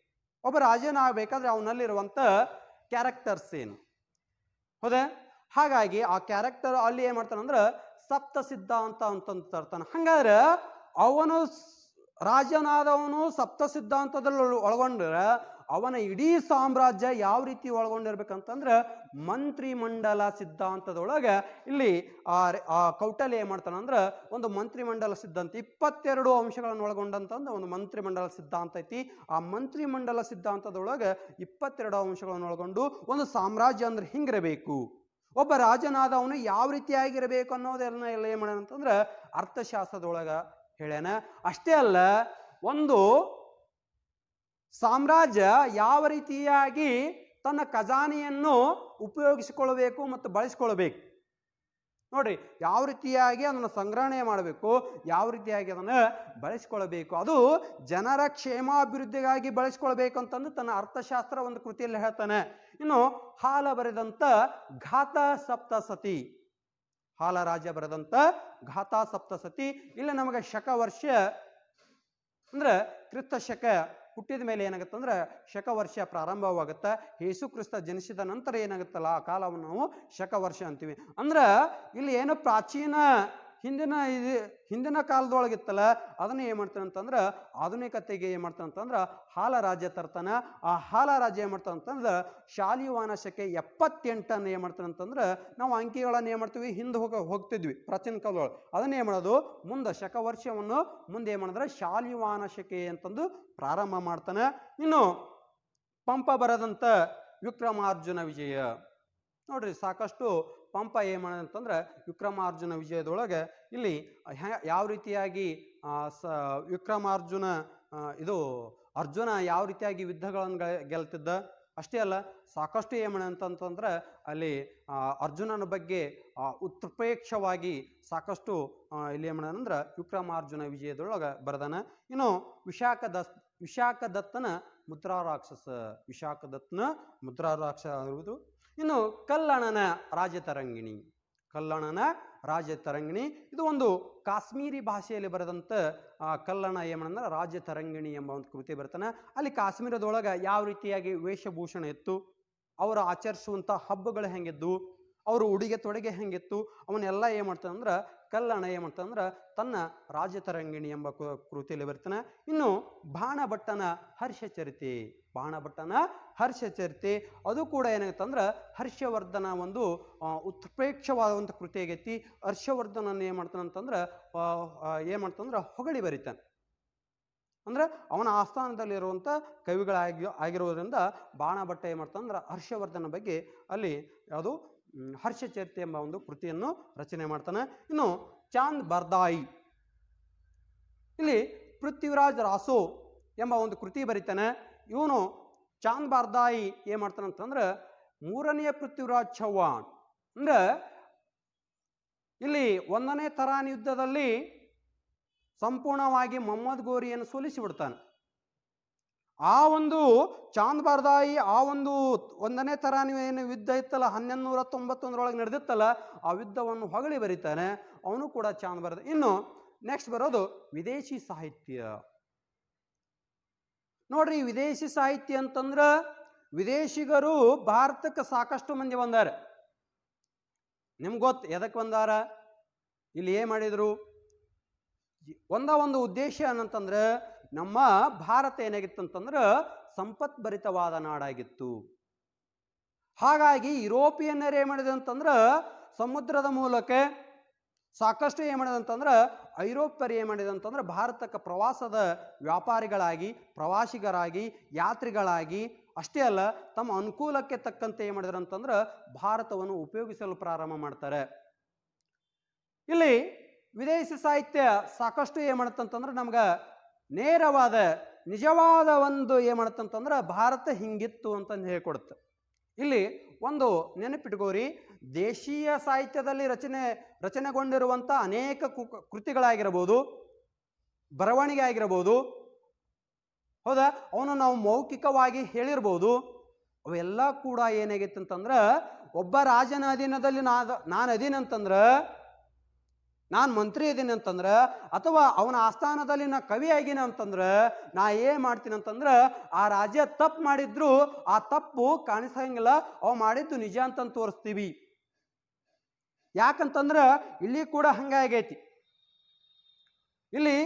ಒಬ್ಬ ರಾಜನಾಗಬೇಕಾದ್ರೆ ಅವನಲ್ಲಿರುವಂತ ಕ್ಯಾರೆಕ್ಟರ್ಸ್ ಏನು. ಹೌದಾ? ಹಾಗಾಗಿ ಆ ಕ್ಯಾರೆಕ್ಟರ್ ಅಲ್ಲಿ ಏನ್ ಮಾಡ್ತಾನಂದ್ರ ಸಪ್ತ ಸಿದ್ಧಾಂತ ಅಂತಂದು ತರ್ತಾನೆ. ಹಂಗಾದ್ರೆ ಅವನು ರಾಜನಾದವನು ಸಪ್ತ ಸಿದ್ಧಾಂತದಲ್ಲಿ ಒಳಗೊಂಡ್ರೆ ಅವನ ಇಡೀ ಸಾಮ್ರಾಜ್ಯ ಯಾವ ರೀತಿ ಒಳಗೊಂಡಿರ್ಬೇಕಂತಂದ್ರೆ ಮಂತ್ರಿ ಮಂಡಲ ಸಿದ್ಧಾಂತದೊಳಗೆ ಇಲ್ಲಿ ಆ ಕೌಟಲ್ಯ ಏನ್ ಮಾಡ್ತಾನಂದ್ರ ಒಂದು ಮಂತ್ರಿ ಮಂಡಲ ಸಿದ್ಧಾಂತ 22 ಅಂಶಗಳನ್ನು ಒಳಗೊಂಡಂತಂದ ಒಂದು ಮಂತ್ರಿ ಮಂಡಲ ಸಿದ್ಧಾಂತ ಐತಿ. ಆ ಮಂತ್ರಿ ಮಂಡಲ ಸಿದ್ಧಾಂತದೊಳಗೆ 22 ಅಂಶಗಳನ್ನು ಒಳಗೊಂಡು ಒಂದು ಸಾಮ್ರಾಜ್ಯ ಅಂದ್ರೆ ಹಿಂಗಿರಬೇಕು, ಒಬ್ಬ ರಾಜನಾದವನು ಯಾವ ರೀತಿಯಾಗಿರಬೇಕು ಅನ್ನೋದೆಲ್ಲ ಎಲ್ಲ ಏನ್ ಮಾಡ್ಯಾನ ಅಂತಂದ್ರೆ ಅರ್ಥಶಾಸ್ತ್ರದೊಳಗ ಹೇಳ್ಯಾನ. ಅಷ್ಟೇ ಅಲ್ಲ, ಒಂದು ಸಾಮ್ರಾಜ್ಯ ಯಾವ ರೀತಿಯಾಗಿ ತನ್ನ ಖಜಾನೆಯನ್ನು ಉಪಯೋಗಿಸಿಕೊಳ್ಳಬೇಕು ಮತ್ತು ಬಳಸಿಕೊಳ್ಳಬೇಕು ನೋಡ್ರಿ, ಯಾವ ರೀತಿಯಾಗಿ ಅದನ್ನು ಸಂಗ್ರಹಣೆ ಮಾಡಬೇಕು, ಯಾವ ರೀತಿಯಾಗಿ ಅದನ್ನು ಬಳಸಿಕೊಳ್ಳಬೇಕು, ಅದು ಜನರ ಕ್ಷೇಮಾಭಿವೃದ್ಧಿಗಾಗಿ ಬಳಸಿಕೊಳ್ಬೇಕು ಅಂತಂದು ತನ್ನ ಅರ್ಥಶಾಸ್ತ್ರ ಒಂದು ಕೃತಿಯಲ್ಲಿ ಹೇಳ್ತಾನೆ. ಇನ್ನು ಹಾಲ ಬರೆದಂತ ಘಾತ ಸಪ್ತಸತಿ, ಹಾಲ ರಾಜ ಬರೆದಂತ ಘಾತ ಸಪ್ತಸತಿ, ಇಲ್ಲಿ ನಮಗೆ ಶಕ ವರ್ಷ ಅಂದ್ರೆ ಕ್ರಿಸ್ತ ಶಕ ಹುಟ್ಟಿದ ಮೇಲೆ ಏನಾಗುತ್ತಂದ್ರೆ ಶಕ ವರ್ಷ ಪ್ರಾರಂಭವಾಗುತ್ತೆ. ಯೇಸು ಕ್ರಿಸ್ತ ಜನಿಸಿದ ನಂತರ ಏನಾಗುತ್ತಲ್ಲ ಆ ಕಾಲವನ್ನು ನಾವು ಶಕ ವರ್ಷ ಅಂತೀವಿ. ಅಂದ್ರೆ ಇಲ್ಲಿ ಏನು ಪ್ರಾಚೀನ ಹಿಂದಿನ ಕಾಲದೊಳಗಿತ್ತಲ್ಲ ಅದನ್ನ ಏನ್ ಮಾಡ್ತಾನೆ ಅಂತಂದ್ರೆ ಆಧುನಿಕತೆಗೆ ಏನ್ ಮಾಡ್ತಾನೆ ಅಂತಂದ್ರೆ ಹಾಲ ರಾಜ್ಯ ತರ್ತಾನ. ಆ ಹಾಲ ರಾಜ್ಯ ಏನ್ ಮಾಡ್ತಾನೆ ಅಂತಂದ್ರೆ ಶಾಲಿವಾನ ಶಕೆ 78 ಏನ್ ಮಾಡ್ತಾನೆ ಅಂತಂದ್ರೆ ನಾವು ಅಂಕಿಗಳನ್ನ ಏನ್ ಮಾಡ್ತೀವಿ ಹಿಂದೆ ಹೋಗ್ತಿದ್ವಿ ಪ್ರಾಚೀನ ಕಾಲದೊಳಗೆ, ಅದನ್ನ ಏನ್ ಮಾಡೋದು ಮುಂದೆ ಶಕ ವರ್ಷವನ್ನು ಮುಂದೆ ಏನ್ ಮಾಡಿದ್ರೆ ಶಾಲಿವಾನ ಶಕೆ ಅಂತಂದು ಪ್ರಾರಂಭ ಮಾಡ್ತಾನೆ. ಇನ್ನು ಪಂಪ ಬರದಂತ ವಿಕ್ರಮಾರ್ಜುನ ವಿಜಯ ನೋಡ್ರಿ, ಸಾಕಷ್ಟು ಪಂಪ ಏನ್ ಅಂತಂದ್ರೆ ವಿಕ್ರಮಾರ್ಜುನ ವಿಜಯದೊಳಗೆ ಇಲ್ಲಿ ಯಾವ ರೀತಿಯಾಗಿ ವಿಕ್ರಮಾರ್ಜುನ ಇದು ಅರ್ಜುನ ಯಾವ ರೀತಿಯಾಗಿ ಯುದ್ಧಗಳನ್ನು ಗೆಲ್ತಿದ್ದ, ಅಷ್ಟೇ ಅಲ್ಲ ಸಾಕಷ್ಟು ಏನ್ ಅಂತಂದ್ರೆ ಅಲ್ಲಿ ಅರ್ಜುನನ ಬಗ್ಗೆ ಉತ್ಪ್ರೇಕ್ಷವಾಗಿ ಸಾಕಷ್ಟು ಇಲ್ಲಿ ಏನ್ ಅಂದ್ರೆ ವಿಕ್ರಮಾರ್ಜುನ ವಿಜಯದೊಳಗೆ ಬರೆದಾನ. ಇನ್ನು ವಿಶಾಖದತ್ತನ ಮುದ್ರಾರಾಕ್ಷಸ, ವಿಶಾಖದತ್ತನ ಮುದ್ರಾರಾಕ್ಷಸ ಇರುವುದು. ಇನ್ನು ಕಲ್ಲಣನ ರಾಜತರಂಗಿಣಿ, ಕಲ್ಲಣನ ರಾಜತರಂಗಿಣಿ ಇದು ಒಂದು ಕಾಶ್ಮೀರಿ ಭಾಷೆಯಲ್ಲಿ ಬರೆದಂತ ಕಲ್ಲಣ ಏಮಂದ್ರೆ ರಾಜತರಂಗಿಣಿ ಎಂಬ ಒಂದು ಕೃತಿ ಬರ್ತಾನೆ. ಅಲ್ಲಿ ಕಾಶ್ಮೀರದೊಳಗೆ ಯಾವ ರೀತಿಯಾಗಿ ವೇಷಭೂಷಣ ಇತ್ತು, ಅವರು ಆಚರಿಸುವಂಥ ಹಬ್ಬಗಳು ಹೆಂಗಿದ್ದು, ಅವರು ಉಡುಗೆ ತೊಡುಗೆ ಹೆಂಗಿತ್ತು, ಅವನ್ನೆಲ್ಲ ಏನ್ ಮಾಡ್ತಾನಂದ್ರೆ ಕಲ್ಲಣ ಏನ್ ಮಾಡ್ತಾನಂದ್ರೆ ತನ್ನ ರಾಜತರಂಗಿಣಿ ಎಂಬ ಕೃತಿಯಲ್ಲಿ ಬರ್ತಾನೆ. ಇನ್ನು ಬಾಣಭಟ್ಟನ ಹರ್ಷಚರಿತೆ, ಬಾಣಭಟ್ಟನ ಹರ್ಷಚರಿತೆ ಅದು ಕೂಡ ಏನಾಗುತ್ತಂದ್ರೆ ಹರ್ಷವರ್ಧನ ಒಂದು ಉತ್ಪ್ರೇಕ್ಷವಾದಂಥ ಕೃತಿ ಆಗೈತಿ. ಹರ್ಷವರ್ಧನನ್ನು ಏನ್ ಮಾಡ್ತಾನಂತಂದ್ರೆ ಏನ್ ಮಾಡ್ತಾನಂದ್ರೆ ಹೊಗಳಿ ಬರೀತಾನೆ. ಅಂದ್ರೆ ಅವನ ಆಸ್ಥಾನದಲ್ಲಿರುವಂಥ ಆಗಿರೋದ್ರಿಂದ ಬಾಣಭಟ್ಟ ಏನ್ ಮಾಡ್ತಾನಂದ್ರೆ ಹರ್ಷವರ್ಧನ ಬಗ್ಗೆ ಅಲ್ಲಿ ಯಾವುದು ಹರ್ಷಚರಿತೆ ಎಂಬ ಒಂದು ಕೃತಿಯನ್ನು ರಚನೆ ಮಾಡ್ತಾನೆ. ಇನ್ನು ಚಾಂದ್ ಬರ್ದಾಯಿ, ಇಲ್ಲಿ ಪೃಥ್ವಿರಾಜ್ ರಾಸೋ ಎಂಬ ಒಂದು ಕೃತಿ ಬರೀತಾನೆ. ಇವನು ಚಾಂದ್ ಬರ್ದಾಯಿ ಏನ್ ಮಾಡ್ತಾನಂತಂದ್ರೆ 3ನೇ ಪೃಥ್ವಿರಾಜ್ ಚೌಹಾಣ್, ಅಂದ್ರೆ ಇಲ್ಲಿ 1ನೇ ತರಾನ್ ಯುದ್ಧದಲ್ಲಿ ಸಂಪೂರ್ಣವಾಗಿ ಮೊಹಮ್ಮದ್ ಗೋರಿಯನ್ನು ಸೋಲಿಸಿ ಬಿಡ್ತಾನೆ. ಆ ಒಂದು ಚಾಂದ್ ಬರ್ದಾಯಿ ಆ ಒಂದು 1ನೇ ತರಾನ್ ಏನು ಯುದ್ಧ ಇತ್ತಲ್ಲ 1191 ನಡೆದಿತ್ತಲ್ಲ ಆ ಯುದ್ಧವನ್ನು ಹೊಗಳಿ ಬರೀತಾನೆ. ಅವನು ಕೂಡ ಚಾಂದ್ ಬರ್ದಾಯಿ. ಇನ್ನು ನೆಕ್ಸ್ಟ್ ಬರೋದು ವಿದೇಶಿ ಸಾಹಿತ್ಯ. ನೋಡ್ರಿ, ವಿದೇಶಿ ಸಾಹಿತ್ಯ ಅಂತಂದ್ರ ವಿದೇಶಿಗರು ಭಾರತಕ್ಕೆ ಸಾಕಷ್ಟು ಮಂದಿ ಬಂದಾರ. ನಿಮ್ಗೆ ಗೊತ್ತು ಎದಕ್ಕೆ ಬಂದಾರ, ಇಲ್ಲಿ ಏನ್ ಮಾಡಿದ್ರು, ಒಂದು ಉದ್ದೇಶ ಏನಂತಂದ್ರೆ ನಮ್ಮ ಭಾರತ ಏನಾಗಿತ್ತು ಅಂತಂದ್ರೆ ಸಂಪತ್ಭರಿತವಾದ ನಾಡಾಗಿತ್ತು. ಹಾಗಾಗಿ ಯುರೋಪಿಯನ್ನರು ಏನ್ ಮಾಡಿದೆ ಅಂತಂದ್ರೆ ಸಮುದ್ರದ ಮೂಲಕ ಸಾಕಷ್ಟು ಏನ್ ಮಾಡಿದೆ ಅಂತಂದ್ರೆ ಐರೋಪ್ಯರು ಏನ್ ಮಾಡಿದೆ ಅಂತಂದ್ರೆ ಭಾರತಕ್ಕೆ ಪ್ರವಾಸದ ವ್ಯಾಪಾರಿಗಳಾಗಿ, ಪ್ರವಾಸಿಗರಾಗಿ, ಯಾತ್ರಿಗಳಾಗಿ, ಅಷ್ಟೇ ಅಲ್ಲ ತಮ್ಮ ಅನುಕೂಲಕ್ಕೆ ತಕ್ಕಂತೆ ಏನ್ ಮಾಡಿದ್ರು ಅಂತಂದ್ರೆ ಭಾರತವನ್ನು ಉಪಯೋಗಿಸಲು ಪ್ರಾರಂಭ ಮಾಡ್ತಾರೆ. ಇಲ್ಲಿ ವಿದೇಶಿ ಸಾಹಿತ್ಯ ಸಾಕಷ್ಟು ಏನ್ ಮಾಡತ್ತಂತಂದ್ರೆ ನಮ್ಗೆ ನೇರವಾದ ನಿಜವಾದ ಒಂದು ಏನ್ ಮಾಡತ್ತಂತಂದ್ರೆ ಭಾರತ ಹಿಂಗಿತ್ತು ಅಂತಂದು ಹೇಳ್ಕೊಡುತ್ತೆ. ಇಲ್ಲಿ ಒಂದು ನೆನಪಿಟ್ಕೋರಿ, ದೇಶೀಯ ಸಾಹಿತ್ಯದಲ್ಲಿ ರಚನೆಗೊಂಡಿರುವಂಥ ಅನೇಕ ಕೃತಿಗಳಾಗಿರ್ಬೋದು, ಬರವಣಿಗೆ ಆಗಿರ್ಬೋದು, ಹೌದಾ, ಅವನು ನಾವು ಮೌಖಿಕವಾಗಿ ಹೇಳಿರ್ಬೋದು, ಅವೆಲ್ಲ ಕೂಡ ಏನಾಗಿತ್ತು ಅಂತಂದ್ರೆ ಒಬ್ಬ ರಾಜನ ಅಧೀನದಲ್ಲಿ ನಾನು ಅಧೀನಂತಂದ್ರೆ, ನಾನು ಮಂತ್ರಿ ಇದೀನಿ ಅಂತಂದ್ರೆ, ಅಥವಾ ಅವನ ಆಸ್ಥಾನದಲ್ಲಿ ನಾ ಕವಿ ಆಗಿನ ಅಂತಂದ್ರೆ ನಾ ಏನ್ ಮಾಡ್ತೀನಿ ಅಂತಂದ್ರೆ ಆ ರಾಜ್ಯ ತಪ್ಪು ಮಾಡಿದ್ರು ಆ ತಪ್ಪು ಕಾಣಿಸಂಗಿಲ್ಲ, ಅವ್ ಮಾಡಿದ್ದು ನಿಜ ಅಂತ ತೋರಿಸ್ತೀವಿ. ಯಾಕಂತಂದ್ರೆ ಇಲ್ಲಿ ಕೂಡ ಹಂಗಾಗೈತಿ. ಇಲ್ಲಿ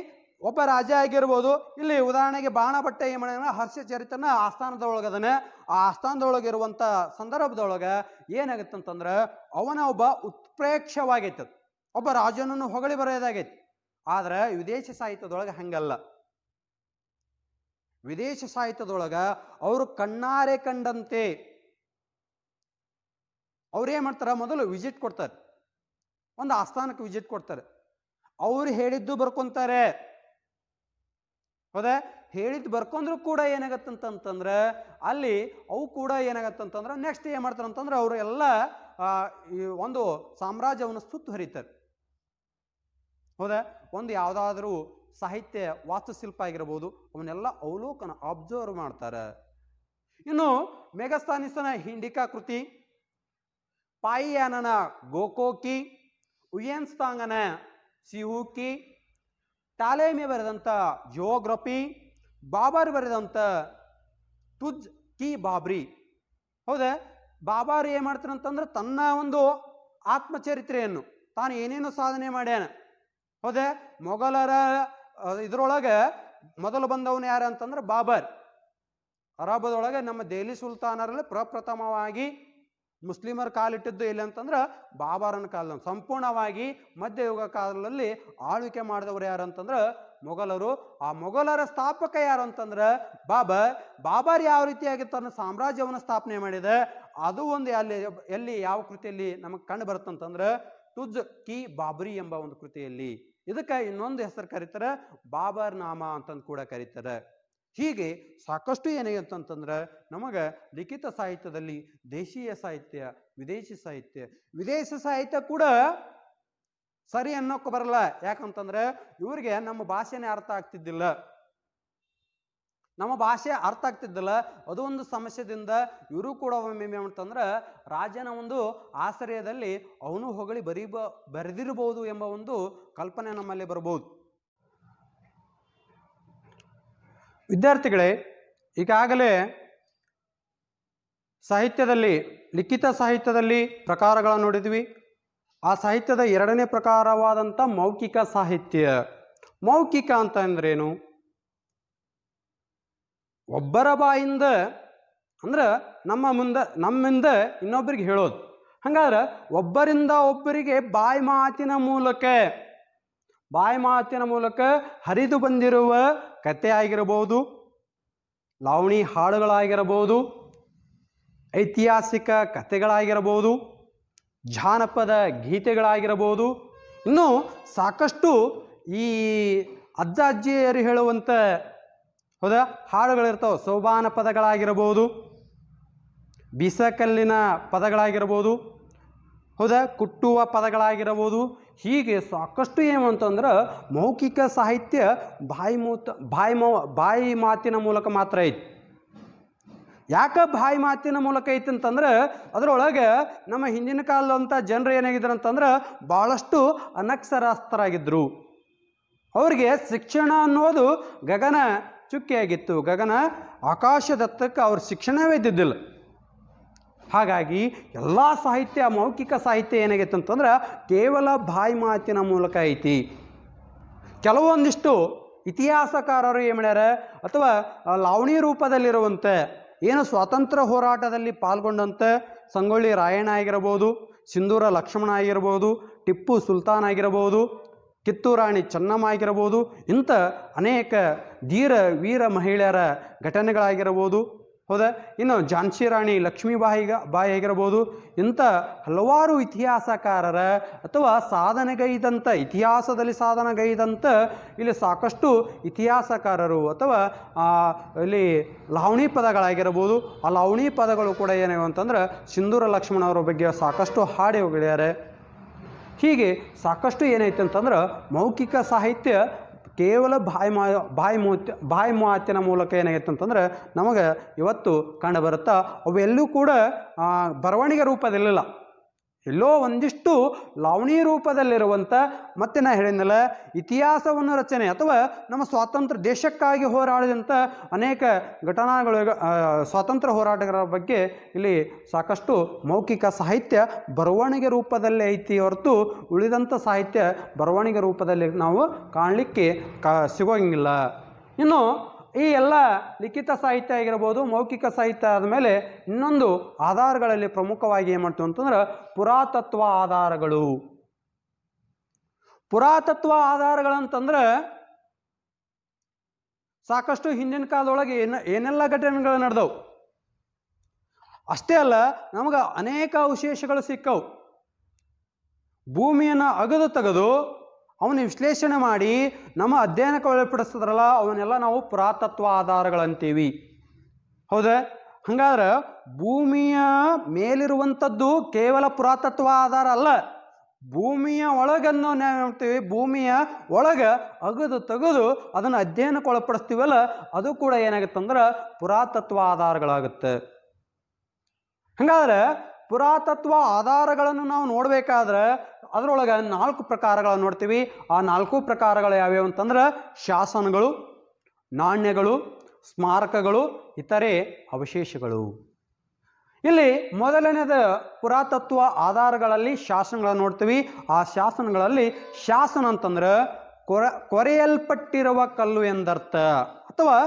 ಒಬ್ಬ ರಾಜ ಆಗಿರ್ಬೋದು. ಇಲ್ಲಿ ಉದಾಹರಣೆಗೆ ಬಾಣಭಟ್ಟ ಏನು ಮಾಡ್ಯಾನ, ಹರ್ಷಚರಿತನ ಆಸ್ಥಾನದೊಳಗದನೆ. ಆ ಆಸ್ಥಾನದೊಳಗಿರುವಂಥ ಸಂದರ್ಭದೊಳಗೆ ಏನಾಗತ್ತಂತಂದ್ರೆ ಅವನ ಒಬ್ಬ ಉತ್ಪ್ರೇಕ್ಷವಾಗೈತದ, ಒಬ್ಬ ರಾಜನನ್ನು ಹೊಗಳಿ ಬರೆಯೋದಾಗೈತಿ. ಆದ್ರೆ ವಿದೇಶಿ ಸಾಹಿತ್ಯದೊಳಗೆ ಹಂಗಲ್ಲ. ವಿದೇಶಿ ಸಾಹಿತ್ಯದೊಳಗೆ ಅವರು ಕಣ್ಣಾರೆ ಕಂಡಂತೆ ಅವ್ರೇನ್ ಮಾಡ್ತಾರ, ಮೊದಲು ವಿಸಿಟ್ ಕೊಡ್ತಾರೆ, ಒಂದು ಆಸ್ಥಾನಕ್ಕೆ ವಿಸಿಟ್ ಕೊಡ್ತಾರೆ. ಅವ್ರು ಹೇಳಿದ್ದು ಬರ್ಕೊಂತಾರೆ. ಹೌದಾ? ಹೇಳಿದ್ದು ಬರ್ಕೊಂಡ್ರು ಕೂಡ ಏನಾಗತ್ತಂತಂದ್ರೆ ಅಲ್ಲಿ ಅವು ಕೂಡ ಏನಾಗತ್ತಂತಂದ್ರೆ ನೆಕ್ಸ್ಟ್ ಏನ್ ಮಾಡ್ತಾರೆ ಅಂತಂದ್ರೆ ಅವರು ಎಲ್ಲ ಈ ಒಂದು ಸಾಮ್ರಾಜ್ಯವನ್ನು ಸುತ್ತುವರಿತಾರೆ. ಹೌದಾ? ಒಂದು ಯಾವುದಾದ್ರೂ ಸಾಹಿತ್ಯ ವಾಸ್ತುಶಿಲ್ಪ ಆಗಿರ್ಬೋದು, ಅವನ್ನೆಲ್ಲ ಅವಲೋಕನ ಅಬ್ಸರ್ವ್ ಮಾಡ್ತಾರೆ. ಇನ್ನು ಮೆಗಸ್ತಾನಿಸನ ಹಿಂಡಿಕಾ ಕೃತಿ, ಪಾಯಿಯಾನನ ಗೋಕೋಕಿ, ಉಯೆನ್ಸ್ತಾಂಗನ ಸಿಹುಕಿ, ಟಾಲೆಮಿ ಬರೆದಂಥ ಜಿಯೋಗ್ರಫಿ, ಬಾಬರ್ ಬರೆದಂಥ ತುಜ್ ಕಿ ಬಾಬ್ರಿ. ಹೌದಾ? ಬಾಬರ್ ಏನು ಮಾಡ್ತಾನಂತಂದ್ರೆ ತನ್ನ ಒಂದು ಆತ್ಮಚರಿತ್ರೆಯನ್ನು ತಾನು ಏನೇನು ಸಾಧನೆ ಮಾಡ್ಯಾನ. ಹೌದಾ? ಮೊಘಲರ ಇದ್ರೊಳಗೆ ಮೊದಲು ಬಂದವನು ಯಾರು ಅಂತಂದ್ರೆ ಬಾಬರ್. ಅರಬದೊಳಗೆ ನಮ್ಮ ದೆಹಲಿ ಸುಲ್ತಾನರಲ್ಲಿ ಪ್ರಪ್ರಥಮವಾಗಿ ಮುಸ್ಲಿಮರ ಕಾಲಿಟ್ಟಿದ್ದು ಎಲ್ಲಿ ಅಂತಂದ್ರೆ ಬಾಬರನ ಕಾಲ. ಸಂಪೂರ್ಣವಾಗಿ ಮಧ್ಯಯುಗ ಕಾಲದಲ್ಲಿ ಆಳ್ವಿಕೆ ಮಾಡಿದವರು ಯಾರು ಅಂತಂದ್ರೆ ಮೊಘಲರು. ಆ ಮೊಘಲರ ಸ್ಥಾಪಕ ಯಾರು ಅಂತಂದ್ರೆ ಬಾಬರ್ ಯಾವ ರೀತಿಯಾಗಿ ತನ್ನ ಸಾಮ್ರಾಜ್ಯವನ್ನು ಸ್ಥಾಪನೆ ಮಾಡಿದೆ ಅದು ಒಂದು ಎಲ್ಲಿ ಯಾವ ಕೃತಿಯಲ್ಲಿ ನಮಗೆ ಕಂಡು ಬರುತ್ತಂತಂದ್ರೆ ತುಜ್ ಕಿ ಬಾಬ್ರಿ ಎಂಬ ಒಂದು ಕೃತಿಯಲ್ಲಿ. ಇದಕ್ಕೆ ಇನ್ನೊಂದು ಹೆಸರು ಕರೀತಾರೆ ಬಾಬರ್ ನಾಮ ಅಂತಂದು ಕೂಡ ಕರೀತಾರೆ. ಹೀಗೆ ಸಾಕಷ್ಟು ಏನಿದೆ ಅಂತಂತಂದ್ರೆ ನಮಗೆ ಲಿಖಿತ ಸಾಹಿತ್ಯದಲ್ಲಿ ದೇಶೀಯ ಸಾಹಿತ್ಯ, ವಿದೇಶಿ ಸಾಹಿತ್ಯ. ವಿದೇಶಿ ಸಾಹಿತ್ಯ ಕೂಡ ಸರಿ ಅನ್ನೋಕೆ ಬರಲ್ಲ. ಯಾಕಂತಂದ್ರೆ ಇವ್ರಿಗೆ ನಮ್ಮ ಭಾಷೆನೇ ಅರ್ಥ ಆಗ್ತಿದ್ದಿಲ್ಲ. ನಮ್ಮ ಭಾಷೆ ಅರ್ಥ ಆಗ್ತಿದ್ದಿಲ್ಲ. ಅದು ಒಂದು ಸಮಸ್ಯೆದಿಂದ ಇವರು ಕೂಡ ಒಮ್ಮೆ ಅಂತಂದ್ರೆ ರಾಜನ ಒಂದು ಆಶ್ರಯದಲ್ಲಿ ಅವನು ಹೊಗಳಿ ಬರೆದಿರಬಹುದು ಎಂಬ ಒಂದು ಕಲ್ಪನೆ ನಮ್ಮಲ್ಲಿ ಬರಬಹುದು. ವಿದ್ಯಾರ್ಥಿಗಳೇ, ಈಗಾಗಲೇ ಸಾಹಿತ್ಯದಲ್ಲಿ ಲಿಖಿತ ಸಾಹಿತ್ಯದಲ್ಲಿ ಪ್ರಕಾರಗಳನ್ನು ನೋಡಿದ್ವಿ. ಆ ಸಾಹಿತ್ಯದ ಎರಡನೇ ಪ್ರಕಾರವಾದಂಥ ಮೌಖಿಕ ಸಾಹಿತ್ಯ. ಮೌಖಿಕ ಅಂತ ಅಂದ್ರೇನು? ಒಬ್ಬರ ಬಾಯಿಂದ ಅಂದ್ರೆ ನಮ್ಮಿಂದ ಇನ್ನೊಬ್ಬರಿಗೆ ಹೇಳೋದು. ಹಂಗಾದ್ರೆ ಒಬ್ಬರಿಂದ ಒಬ್ಬರಿಗೆ ಬಾಯಿ ಮಾತಿನ ಮೂಲಕ ಹರಿದು ಬಂದಿರುವ ಕತೆ ಆಗಿರಬಹುದು, ಲಾವಣಿ ಹಾಡುಗಳಾಗಿರಬಹುದು, ಐತಿಹಾಸಿಕ ಕಥೆಗಳಾಗಿರಬಹುದು, ಜಾನಪದ ಗೀತೆಗಳಾಗಿರಬಹುದು. ಇನ್ನು ಸಾಕಷ್ಟು ಈ ಅಜ್ಜ ಅಜ್ಜಿಯರು ಹೇಳುವಂಥ ಹೌದಾ ಹಾಡುಗಳಿರ್ತಾವೆ. ಸೋಬಾನ ಪದಗಳಾಗಿರಬಹುದು, ಬೀಸಕಲ್ಲಿನ ಪದಗಳಾಗಿರ್ಬೋದು, ಹೌದಾ ಕುಟ್ಟುವ ಪದಗಳಾಗಿರಬಹುದು. ಹೀಗೆ ಸಾಕಷ್ಟು ಏನು ಅಂತಂದ್ರೆ ಮೌಖಿಕ ಸಾಹಿತ್ಯ ಬಾಯಿ ಮಾತಿನ ಮೂಲಕ ಮಾತ್ರ ಐತಿ. ಯಾಕೆ ಬಾಯಿ ಮಾತಿನ ಮೂಲಕ ಐತಿ ಅಂತಂದ್ರೆ ಅದರೊಳಗೆ ನಮ್ಮ ಹಿಂದಿನ ಕಾಲದಂಥ ಜನರು ಏನಾಗಿದ್ರು ಅಂತಂದ್ರೆ ಭಾಳಷ್ಟು ಅನಕ್ಷರಸ್ಥರಾಗಿದ್ದರು. ಅವ್ರಿಗೆ ಶಿಕ್ಷಣ ಅನ್ನೋದು ಗಗನ ಚುಕ್ಕಿಯಾಗಿತ್ತು. ಗಗನ ಆಕಾಶದತ್ತಕ್ಕೆ ಅವ್ರ ಶಿಕ್ಷಣವೇ ಇದ್ದಿದ್ದಿಲ್ಲ. ಹಾಗಾಗಿ ಎಲ್ಲ ಸಾಹಿತ್ಯ ಮೌಖಿಕ ಸಾಹಿತ್ಯ ಏನಾಗೈತೆ ಅಂತಂದ್ರೆ ಕೇವಲ ಬಾಯಿ ಮಾತಿನ ಮೂಲಕ ಐತಿ. ಕೆಲವೊಂದಿಷ್ಟು ಇತಿಹಾಸಕಾರರು ಏನು ಮಾಡ್ಯಾರ ಅಥವಾ ಲಾವಣಿ ರೂಪದಲ್ಲಿರುವಂತೆ ಏನು ಸ್ವಾತಂತ್ರ್ಯ ಹೋರಾಟದಲ್ಲಿ ಪಾಲ್ಗೊಂಡಂಥ ಸಂಗೊಳ್ಳಿ ರಾಯಣ್ಣ ಆಗಿರ್ಬೋದು, ಸಿಂಧೂರ ಲಕ್ಷ್ಮಣ ಆಗಿರ್ಬೋದು, ಟಿಪ್ಪು ಸುಲ್ತಾನ್ ಆಗಿರ್ಬೋದು, ಕಿತ್ತೂರಾಣಿ ಚೆನ್ನಮ್ಮ ಆಗಿರ್ಬೋದು, ಇಂಥ ಅನೇಕ ವೀರ ಮಹಿಳೆಯರ ಘಟನೆಗಳಾಗಿರ್ಬೋದು. ಹೌದಾ? ಇನ್ನು ಝಾನ್ಸಿ ರಾಣಿ ಲಕ್ಷ್ಮೀಬಾಯಿ ಆಗಿರ್ಬೋದು. ಇಂಥ ಹಲವಾರು ಇತಿಹಾಸಕಾರರ ಅಥವಾ ಇತಿಹಾಸದಲ್ಲಿ ಸಾಧನೆಗೈದಂಥ ಇಲ್ಲಿ ಸಾಕಷ್ಟು ಇತಿಹಾಸಕಾರರು ಅಥವಾ ಇಲ್ಲಿ ಲಾವಣಿ ಪದಗಳಾಗಿರ್ಬೋದು. ಆ ಲಾವಣಿ ಪದಗಳು ಕೂಡ ಏನಾಗಿವೆ ಅಂತಂದ್ರೆ ಸಿಂಧೂರ ಲಕ್ಷ್ಮಣವರ ಬಗ್ಗೆ ಸಾಕಷ್ಟು ಹಾಡಿ ಹೋಗಿದ್ದಾರೆ. ಹೀಗೆ ಸಾಕಷ್ಟು ಏನೈತೆ ಅಂತಂದ್ರೆ ಮೌಖಿಕ ಸಾಹಿತ್ಯ ಕೇವಲ ಬಾಯಿ ಮಾತಿನ ಮೂಲಕ ಏನಾಗೈತೆ ಅಂತಂದ್ರೆ ನಮಗೆ ಇವತ್ತು ಕಂಡು ಬರುತ್ತಾ. ಅವೆಲ್ಲೂ ಕೂಡ ಬರವಣಿಗೆ ರೂಪದಲ್ಲಿಲ್ಲ. ಎಲ್ಲೋ ಒಂದಿಷ್ಟು ಲಾವಣಿ ರೂಪದಲ್ಲಿರುವಂಥ, ಮತ್ತೆ ನಾ ಹೇಳಿದ್ನಲ್ಲ, ಇತಿಹಾಸವನ್ನು ರಚನೆ ಅಥವಾ ನಮ್ಮ ಸ್ವಾತಂತ್ರ್ಯ ದೇಶಕ್ಕಾಗಿ ಹೋರಾಡಿದಂಥ ಅನೇಕ ಘಟನಾಗಳು, ಸ್ವಾತಂತ್ರ್ಯ ಹೋರಾಟಗಾರರ ಬಗ್ಗೆ ಇಲ್ಲಿ ಸಾಕಷ್ಟು ಮೌಖಿಕ ಸಾಹಿತ್ಯ ಬರವಣಿಗೆ ರೂಪದಲ್ಲೇ ಐತಿ ಹೊರತು ಉಳಿದಂಥ ಸಾಹಿತ್ಯ ಬರವಣಿಗೆ ರೂಪದಲ್ಲಿ ನಾವು ಕಾಣಲಿಕ್ಕೆ ಸಿಗೋಂಗಿಲ್ಲ. ಇನ್ನು ಈ ಎಲ್ಲ ಲಿಖಿತ ಸಾಹಿತ್ಯ ಆಗಿರ್ಬೋದು, ಮೌಖಿಕ ಸಾಹಿತ್ಯ ಆದಮೇಲೆ ಇನ್ನೊಂದು ಆಧಾರಗಳಲ್ಲಿ ಪ್ರಮುಖವಾಗಿ ಏನು ಮಾಡ್ತೀವಿ ಅಂತಂದ್ರೆ ಪುರಾತತ್ವ ಆಧಾರಗಳು. ಪುರಾತತ್ವ ಆಧಾರಗಳಂತಂದ್ರೆ ಸಾಕಷ್ಟು ಹಿಂದಿನ ಕಾಲದೊಳಗೆ ಏನೆಲ್ಲ ಘಟನೆಗಳು ನಡೆದವು ಅಷ್ಟೇ ಅಲ್ಲ, ನಮಗೆ ಅನೇಕ ಅವಶೇಷಗಳು ಸಿಕ್ಕವು. ಭೂಮಿಯನ್ನು ಅಗದು ತೆಗೆದು ಅವನ ವಿಶ್ಲೇಷಣೆ ಮಾಡಿ ನಮ್ಮ ಅಧ್ಯಯನಕ್ಕೆ ಒಳಪಡಿಸಿದ್ರಲ್ಲ, ಅವನ್ನೆಲ್ಲ ನಾವು ಪುರಾತತ್ವ ಆಧಾರಗಳಂತೀವಿ. ಹೌದಾ? ಹಂಗಾದ್ರೆ ಭೂಮಿಯ ಮೇಲಿರುವಂಥದ್ದು ಕೇವಲ ಪುರಾತತ್ವ ಆಧಾರ ಅಲ್ಲ, ಭೂಮಿಯ ಒಳಗನ್ನು ನಾವು ಹೇಳ್ತೀವಿ, ಭೂಮಿಯ ಒಳಗೆ ಅಗದು ತೆಗೆದು ಅದನ್ನು ಅಧ್ಯಯನಕ್ಕೆ ಒಳಪಡಿಸ್ತೀವಲ್ಲ, ಅದು ಕೂಡ ಏನಾಗುತ್ತಂದ್ರೆ ಪುರಾತತ್ವ ಆಧಾರಗಳಾಗುತ್ತೆ. ಹಂಗಾದ್ರೆ ಪುರಾತತ್ವ ಆಧಾರಗಳನ್ನು ನಾವು ನೋಡಬೇಕಾದ್ರೆ ಅದರೊಳಗೆ 4 ಪ್ರಕಾರಗಳನ್ನು ನೋಡ್ತೀವಿ. ಆ 4 ಪ್ರಕಾರಗಳು ಯಾವ್ಯಾವು ಅಂತಂದ್ರೆ ಶಾಸನಗಳು, ನಾಣ್ಯಗಳು, ಸ್ಮಾರಕಗಳು, ಇತರೆ ಅವಶೇಷಗಳು. ಇಲ್ಲಿ ಮೊದಲನೇದ ಪುರಾತತ್ವ ಆಧಾರಗಳಲ್ಲಿ ಶಾಸನಗಳನ್ನು ನೋಡ್ತೀವಿ. ಆ ಶಾಸನಗಳಲ್ಲಿ ಶಾಸನ ಅಂತಂದ್ರೆ ಕೊರೆಯಲ್ಪಟ್ಟಿರುವ ಕಲ್ಲು ಎಂದರ್ಥ, ಅಥವಾ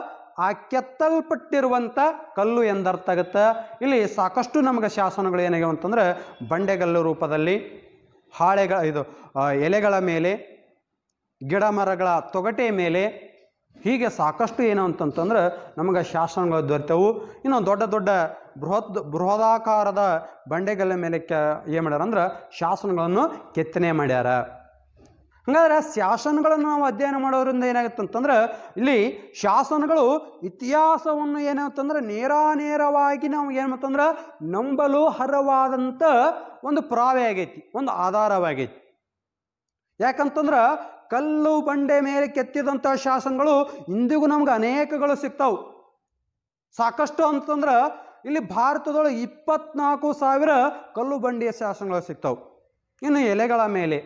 ಆ ಕೆತ್ತಲ್ಪಟ್ಟಿರುವಂಥ ಕಲ್ಲು ಎಂದರ್ಥ ಆಗುತ್ತೆ. ಇಲ್ಲಿ ಸಾಕಷ್ಟು ನಮಗೆ ಶಾಸನಗಳು ಏನಾಗ್ಯಾವ ಅಂತಂದ್ರೆ ಬಂಡೆಗಲ್ಲು ರೂಪದಲ್ಲಿ, ಎಲೆಗಳ ಮೇಲೆ, ಗಿಡ ಮರಗಳ ತೊಗಟೆ ಮೇಲೆ, ಹೀಗೆ ಸಾಕಷ್ಟು ಏನು ಅಂತಂತಂದ್ರೆ ನಮಗೆ ಶಾಸನಗಳು ದೊರೆತವು. ಇನ್ನು ದೊಡ್ಡ ದೊಡ್ಡ ಬೃಹದಾಕಾರದ ಬಂಡೆಗಲ್ಲ ಮೇಲೆ ಏನು ಮಾಡ್ಯಾರ ಅಂದ್ರೆ ಶಾಸನಗಳನ್ನು ಕೆತ್ತನೆ ಮಾಡ್ಯಾರ. ಹಂಗಾದ್ರೆ ಶಾಸನಗಳನ್ನು ನಾವು ಅಧ್ಯಯನ ಮಾಡೋದ್ರಿಂದ ಏನಾಗುತ್ತೆ ಅಂತಂದ್ರೆ ಇಲ್ಲಿ ಶಾಸನಗಳು ಇತಿಹಾಸವನ್ನು ಏನಾಗುತ್ತಂದ್ರೆ ನೇರವಾಗಿ ನಾವು ಏನಂತಂದ್ರೆ ನಂಬಲು ಹರವಾದಂಥ ಒಂದು ಪುರಾವೆ ಆಗೈತಿ, ಒಂದು ಆಧಾರವಾಗೈತಿ. ಯಾಕಂತಂದ್ರೆ ಕಲ್ಲು ಬಂಡೆ ಮೇಲೆ ಕೆತ್ತಿದಂಥ ಶಾಸನಗಳು ಇಂದಿಗೂ ನಮ್ಗೆ ಅನೇಕಗಳು ಸಿಗ್ತಾವು, ಸಾಕಷ್ಟು ಅಂತಂದ್ರೆ ಇಲ್ಲಿ ಭಾರತದೊಳಗೆ 24,000 ಕಲ್ಲು ಬಂಡೆಯ ಶಾಸನಗಳು ಸಿಗ್ತಾವೆ. ಇನ್ನು ಎಲೆಗಳ ಮೇಲೆ,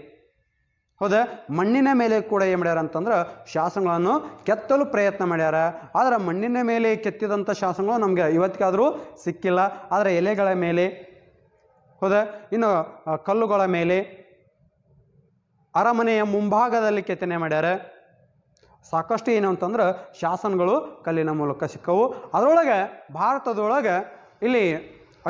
ಹೌದಾ, ಮಣ್ಣಿನ ಮೇಲೆ ಕೂಡ ಏನು ಮಾಡ್ಯಾರ ಅಂತಂದ್ರೆ ಶಾಸನಗಳನ್ನು ಕೆತ್ತಲು ಪ್ರಯತ್ನ ಮಾಡ್ಯಾರ. ಆದರೆ ಮಣ್ಣಿನ ಮೇಲೆ ಕೆತ್ತಿದಂಥ ಶಾಸನಗಳು ನಮಗೆ ಇವತ್ತಿಗಾದರೂ ಸಿಕ್ಕಿಲ್ಲ. ಆದರೆ ಎಲೆಗಳ ಮೇಲೆ, ಹೌದಾ, ಇನ್ನು ಕಲ್ಲುಗಳ ಮೇಲೆ, ಅರಮನೆಯ ಮುಂಭಾಗದಲ್ಲಿ ಕೆತ್ತನೆ ಮಾಡ್ಯಾರ. ಸಾಕಷ್ಟು ಏನು ಅಂತಂದ್ರೆ ಶಾಸನಗಳು ಕಲ್ಲಿನ ಮೂಲಕ ಸಿಕ್ಕವು. ಅದರೊಳಗೆ ಭಾರತದೊಳಗೆ ಇಲ್ಲಿ